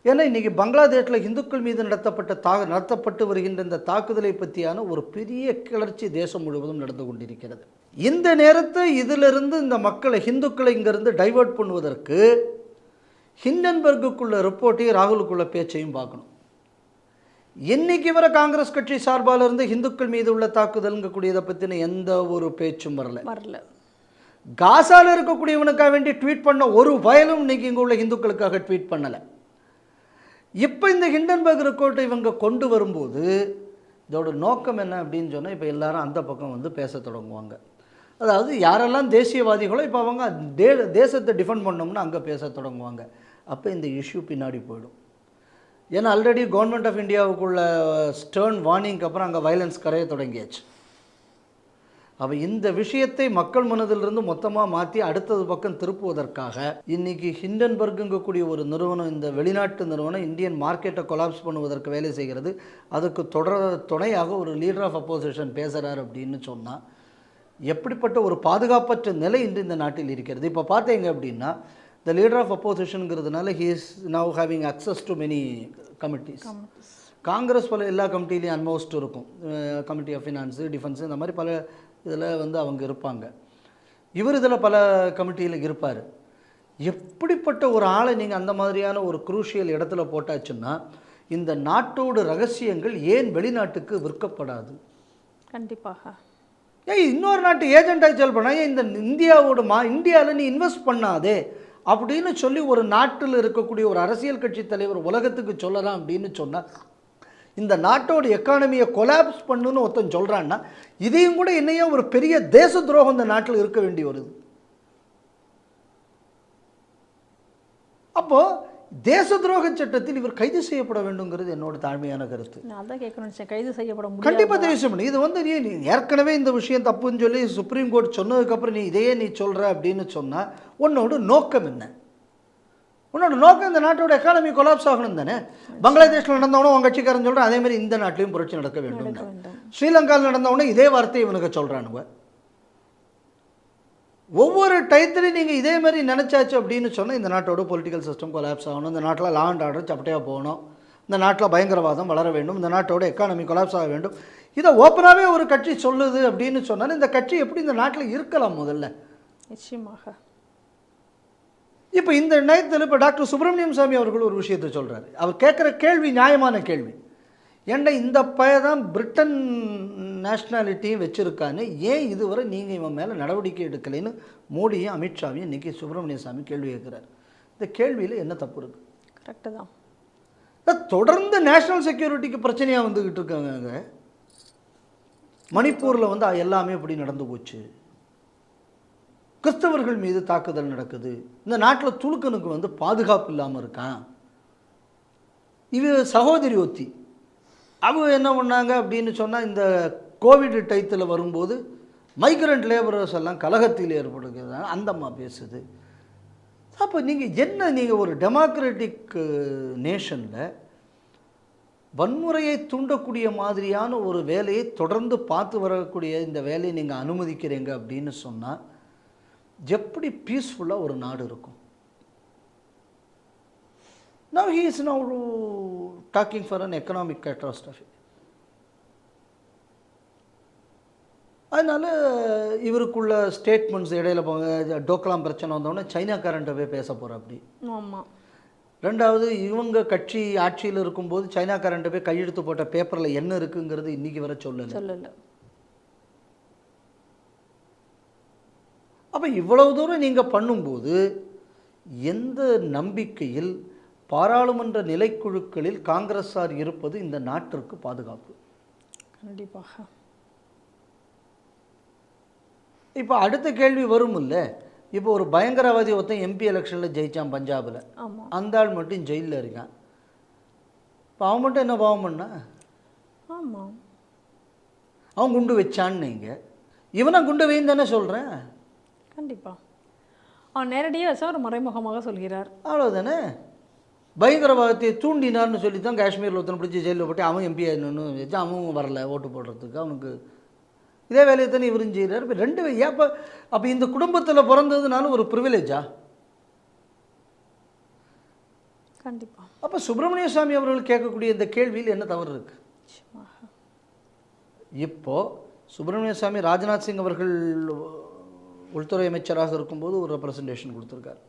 ஏன்னா இன்றைக்கி பங்களாதேஷில் இந்துக்கள் மீது நடத்தப்பட்டு வருகின்ற இந்த தாக்குதலை பற்றியான ஒரு பெரிய கிளர்ச்சி தேசம் முழுவதும் நடந்து கொண்டிருக்கிறது. இந்த நேரத்தை இதிலிருந்து இந்த மக்களை ஹிந்துக்களை இங்கிருந்து டைவர்ட் பண்ணுவதற்கு ஹிண்டன்பர்க்குள்ள ரிப்போர்ட்டையும் ராகுலுக்குள்ள பேச்சையும் பார்க்கணும். இன்னைக்கு வர காங்கிரஸ் கட்சி சார்பால் இருந்து ஹிந்துக்கள் மீது உள்ள தாக்குதல்ங்கக்கூடியதை பற்றின எந்த ஒரு பேச்சும் வரல. காசாவில் இருக்கக்கூடியவனுக்காக வேண்டி ட்வீட் பண்ண ஒரு வயலும் இன்னைக்கு இங்கே உள்ள ஹிந்துக்களுக்காக ட்வீட் பண்ணலை. இப்போ இந்த ஹிண்டன்பர்க் ரிப்போர்ட்டை இவங்க கொண்டு வரும்போது இதோட நோக்கம் என்ன அப்படின்னு சொன்னால், இப்போ எல்லாரும் அந்த பக்கம் வந்து பேச தொடங்குவாங்க. அதாவது யாரெல்லாம் தேசியவாதிகளோ இப்போ அவங்க தேசத்தை டிஃபெண்ட் பண்ணோம்னா அங்கே பேச தொடங்குவாங்க. அப்போ இந்த இஷ்யூ பின்னாடி போயிடும். ஏன்னா ஆல்ரெடி கவர்மெண்ட் ஆஃப் இந்தியாவுக்குள்ள ஸ்டர்ன் வார்னிங்க்கு அப்புறம் அங்கே வயலன்ஸ் கரைய தொடங்கியாச்சு. அப்போ இந்த விஷயத்தை மக்கள் மனதிலிருந்து மொத்தமாக மாற்றி அடுத்தது பக்கம் திருப்புவதற்காக இன்றைக்கி ஹிண்டன்பர்க்குங்கக்கூடிய ஒரு நிறுவனம், இந்த வெளிநாட்டு நிறுவனம் இந்தியன் மார்க்கெட்டை கொலாப்ஸ் பண்ணுவதற்கு வேலை செய்கிறது. அதுக்கு துணையாக ஒரு லீடர் ஆஃப் அப்போசிஷன் பேசுகிறார் அப்படின்னு சொன்னால் எப்படிப்பட்ட ஒரு பாதுகாப்பற்ற நிலை இன்று இந்த நாட்டில் இருக்கிறது. இப்போ பார்த்தீங்க அப்படின்னா த லீடர் ஆஃப் அப்போசிஷனுங்கிறதுனால he is now having access to many committees. Congress பல எல்லா கமிட்டிலையும் ஆல்மோஸ்ட் இருக்கும். கமிட்டி ஆஃப் ஃபினான்ஸு, டிஃபென்ஸு, இந்த மாதிரி பல இதில் வந்து அவங்க இருப்பாங்க. இவர் இதில் பல கமிட்டியில் இருப்பார். எப்படிப்பட்ட ஒரு ஆளை நீங்கள் அந்த மாதிரியான ஒரு குரூஷியல் இடத்துல போட்டாச்சுன்னா இந்த நாட்டோட ரகசியங்கள் ஏன் வெளிநாட்டுக்கு விற்கப்படாது? கண்டிப்பாக. இன்னொரு நாட்டு ஏஜென்ட்டாக செல் பண்ணால் இந்த இந்தியாவில் நீ இன்வெஸ்ட் பண்ணாதே அப்படின்னு சொல்லி ஒரு நாட்டில் இருக்கக்கூடிய ஒரு அரசியல் கட்சி தலைவர் உலகத்துக்கு சொல்லலாம் அப்படின்னு சொன்னால் இந்த நாட்டோட எக்கானமியை கொலாப்ஸ் பண்ணுன்னு ஒருத்தன் சொல்கிறான்னா இதையும் கூட என்னையா ஒரு பெரிய தேச துரோகம் இந்த நாட்டில் இருக்க வேண்டி வருது. அப்போது தேச துரோக சட்டத்தில் இவர் கைது செய்யப்பட வேண்டுங்கிறது என்னோட தாழ்மையான கருத்து. நான் தான் கேட்கணும், கைது செய்யப்பட முடியும். கண்டிப்பாக கைது செய்யணும். இது வந்து நீ ஏற்கனவே இந்த விஷயம் தப்புன்னு சொல்லி சுப்ரீம் கோர்ட் சொன்னதுக்கப்புறம் நீ சொல்கிற அப்படின்னு சொன்னால் உன்னோட நோக்கம் என்ன? உன்னோட நோக்கம் இந்த நாட்டோட எக்கானமி கொலாப்ஸ் ஆகணும் தானே. பங்களாதேஷில் நடந்தவனும் உங்கள் கட்சிக்காரன் சொல்கிறேன், அதேமாதிரி இந்த நாட்டிலையும் புரட்சி நடக்க வேண்டும். ஸ்ரீலங்காவில் நடந்தவனே இதே வார்த்தையை இவனுக்கு சொல்கிறானுங்க. ஒவ்வொரு டயத்துலையும் நீங்கள் இதே மாதிரி நினச்சாச்சு அப்படின்னு சொன்னால் இந்த நாட்டோட பொலிட்டிக்கல் சிஸ்டம் கொலாப்ஸ் ஆகணும், இந்த நாட்டில் லா அண்ட் ஆர்டர் சப்பட்டையாக போகணும், இந்த நாட்டில் பயங்கரவாதம் வளர வேண்டும், இந்த நாட்டோட எக்கானமி கொலாப்ஸ் ஆக வேண்டும். இதை ஓப்பனாகவே ஒரு கட்சி சொல்லுது அப்படின்னு சொன்னால் இந்த கட்சி எப்படி இந்த நாட்டில் இருக்கலாம்? முதல்ல நிச்சயமாக. இப்போ இந்த நேரத்தில் இப்போ டாக்டர் சுப்பிரமணியம் சாமி அவர்கள் ஒரு விஷயத்தை சொல்கிறாரு. அவர் கேட்குற கேள்வி நியாயமான கேள்வி. ஏன்டா இந்த பையன் பிரிட்டன் நேஷ்னாலிட்டியும் வச்சுருக்கான்னு ஏன் இதுவரை நீங்கள் இவன் மேலே நடவடிக்கை எடுக்கலைன்னு மோடியும் அமித்ஷாவையும் இன்றைக்கி சுப்பிரமணிய சாமி கேள்வி கேட்குறாரு. இந்த கேள்வியில் என்ன தப்பு இருக்குது? கரெக்டு தான். தொடர்ந்து நேஷ்னல் செக்யூரிட்டிக்கு பிரச்சனையாக வந்துக்கிட்டு இருக்காங்க. மணிப்பூரில் வந்து எல்லாமே இப்படி நடந்து போச்சு. கிறிஸ்தவர்கள் மீது தாக்குதல் நடக்குது. இந்த நாட்டில் துலுக்கனுக்கு வந்து பாதுகாப்பு இல்லாமல் இருக்கான். இது சகோதரி ஒத்தி அவங்க என்ன பண்ணாங்க அப்படின்னு சொன்னால் இந்த கோவிட் டயத்தில் வரும்போது மைக்ரண்ட் லேபரர்ஸ் எல்லாம் கலகத்தில் ஏற்படுகிறது அந்த அம்மா பேசுது. அப்போ நீங்கள் ஒரு டெமோக்ராட்டிக் நேஷனில் வன்முறையை தூண்டக்கூடிய மாதிரியான ஒரு வேலையை தொடர்ந்து பார்த்து வரக்கூடிய இந்த வேலையை நீங்கள் அனுமதிக்கிறீங்க அப்படின்னு சொன்னால் எப்படி பீஸ்ஃபுல்லாக ஒரு நாடு இருக்கும்? Now he is now talking for an economic catastrophe. அதனால் இவருக்குள்ள ஸ்டேட்மெண்ட்ஸ் இடையில போங்க. டோக்லாம் பிரச்சனை வந்தோடனே சைனாக்காரன்ட்ட போய் பேச போகிற அப்படி. ஆமாம். ரெண்டாவது இவங்க கட்சி ஆட்சியில் இருக்கும்போது சைனாக்காரன்ட்ட போய் கையெழுத்து போட்ட பேப்பரில் என்ன இருக்குங்கிறது இன்றைக்கி வர சொல்லலை. அப்போ இவ்வளவு தூரம் நீங்கள் பண்ணும்போது எந்த நம்பிக்கையில் பாராளுமன்ற நிலைக்குழுக்களில் காங்கிரஸார் இருப்பது இந்த நாட்டிற்கு பாதுகாப்பு? கண்டிப்பாக. இப்போ அடுத்த கேள்வி வரும் இல்லை, இப்போ ஒரு பயங்கரவாதி ஒருத்தன் எம்பி எலெக்ஷனில் ஜெயிச்சான் பஞ்சாபில், ஆமாம் அந்த ஆள் மட்டும் ஜெயிலில் இருக்கான். இப்போ அவன் மட்டும் என்ன பாவம் பண்ணா? ஆமாம் அவன் குண்டு வச்சான்னு நீங்கள், இவனை குண்டு வைன்னு தானே சொல்கிறேன். கண்டிப்பாக அவன் நேரடியாக சார் மறைமுகமாக சொல்கிறார். அவ்வளோதானே. பயங்கரவாதத்தை தூண்டினார்னு சொல்லி தான் காஷ்மீரில் ஒருத்தனை பிடிச்சி ஜெயிலில் போட்டு அவன் எம்பி ஆயிடணும்னு வச்சு அவன் வரல ஓட்டு போடுறதுக்கு. அவனுக்கு இதே வேலையை தானே இவரும் செய்கிறார். இப்போ ரெண்டு ஏப்போ அப்போ இந்த குடும்பத்தில் பிறந்ததுனால ஒரு ப்ரிவிலேஜா? கண்டிப்பாக. அப்போ சுப்பிரமணிய சாமி அவர்கள் கேட்கக்கூடிய இந்த கேள்வியில் என்ன தவறு இருக்குது? இப்போது சுப்பிரமணிய சாமி ராஜ்நாத் சிங் அவர்கள் உள்துறை அமைச்சராக இருக்கும்போது ஒரு ரெப்ரசன்டேஷன் கொடுத்துருக்காரு.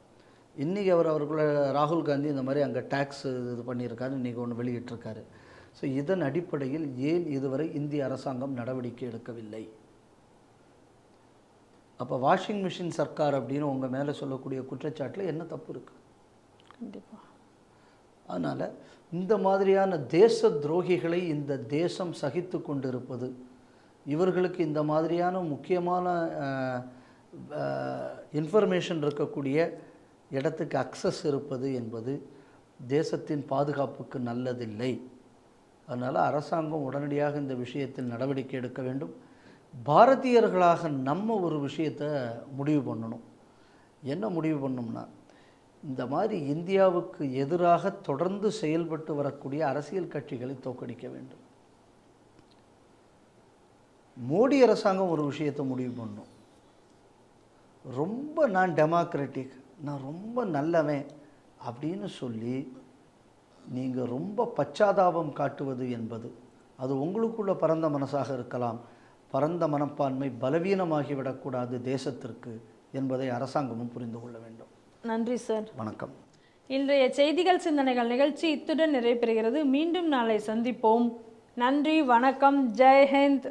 இன்றைக்கி அவர்களை ராகுல் காந்தி இந்த மாதிரி அங்கே டேக்ஸ் இது பண்ணியிருக்காரு, இன்றைக்கி ஒன்று வெளியிட்டிருக்காரு. ஸோ இதன் அடிப்படையில் ஏன் இதுவரை இந்திய அரசாங்கம் நடவடிக்கை எடுக்கவில்லை? அப்போ வாஷிங் மிஷின் சர்க்கார் அப்படின்னு உங்கள் மேலே சொல்லக்கூடிய குற்றச்சாட்டில் என்ன தப்பு இருக்குது? கண்டிப்பாக. அதனால் இந்த மாதிரியான தேச துரோகிகளை இந்த தேசம் சகித்து கொண்டிருப்பது, இவர்களுக்கு இந்த மாதிரியான முக்கியமான இன்ஃபர்மேஷன் இருக்கக்கூடிய இடத்துக்கு அக்சஸ் இருப்பது என்பது தேசத்தின் பாதுகாப்புக்கு நல்லதில்லை. அதனால் அரசாங்கம் உடனடியாக இந்த விஷயத்தில் நடவடிக்கை எடுக்க வேண்டும். பாரதியர்களாக நம்ம ஒரு விஷயத்தை முடிவு பண்ணணும். என்ன முடிவு பண்ணோம்னா, இந்த மாதிரி இந்தியாவுக்கு எதிராக தொடர்ந்து செயல்பட்டு வரக்கூடிய அரசியல் கட்சிகளை தோற்கடிக்க வேண்டும். மோடி அரசாங்கம் ஒரு விஷயத்தை முடிவு பண்ணணும். ரொம்ப நான் டெமோக்ராட்டிக், நான் ரொம்ப நல்லவன் அப்படின்னு சொல்லி நீங்கள் ரொம்ப பச்சாதாபம் காட்டுவது என்பது அது உங்களுக்குள்ள பரந்த மனசாக இருக்கலாம். பரந்த மனப்பான்மை பலவீனமாகிவிடக்கூடாது தேசத்திற்கு என்பதை அரசாங்கமும் புரிந்து கொள்ள வேண்டும். நன்றி சார். வணக்கம். இன்றைய செய்திகள் சிந்தனைகள் நிகழ்ச்சி இத்துடன் நிறைவு பெறுகிறது. மீண்டும் நாளை சந்திப்போம். நன்றி, வணக்கம், ஜெய் ஹிந்த்.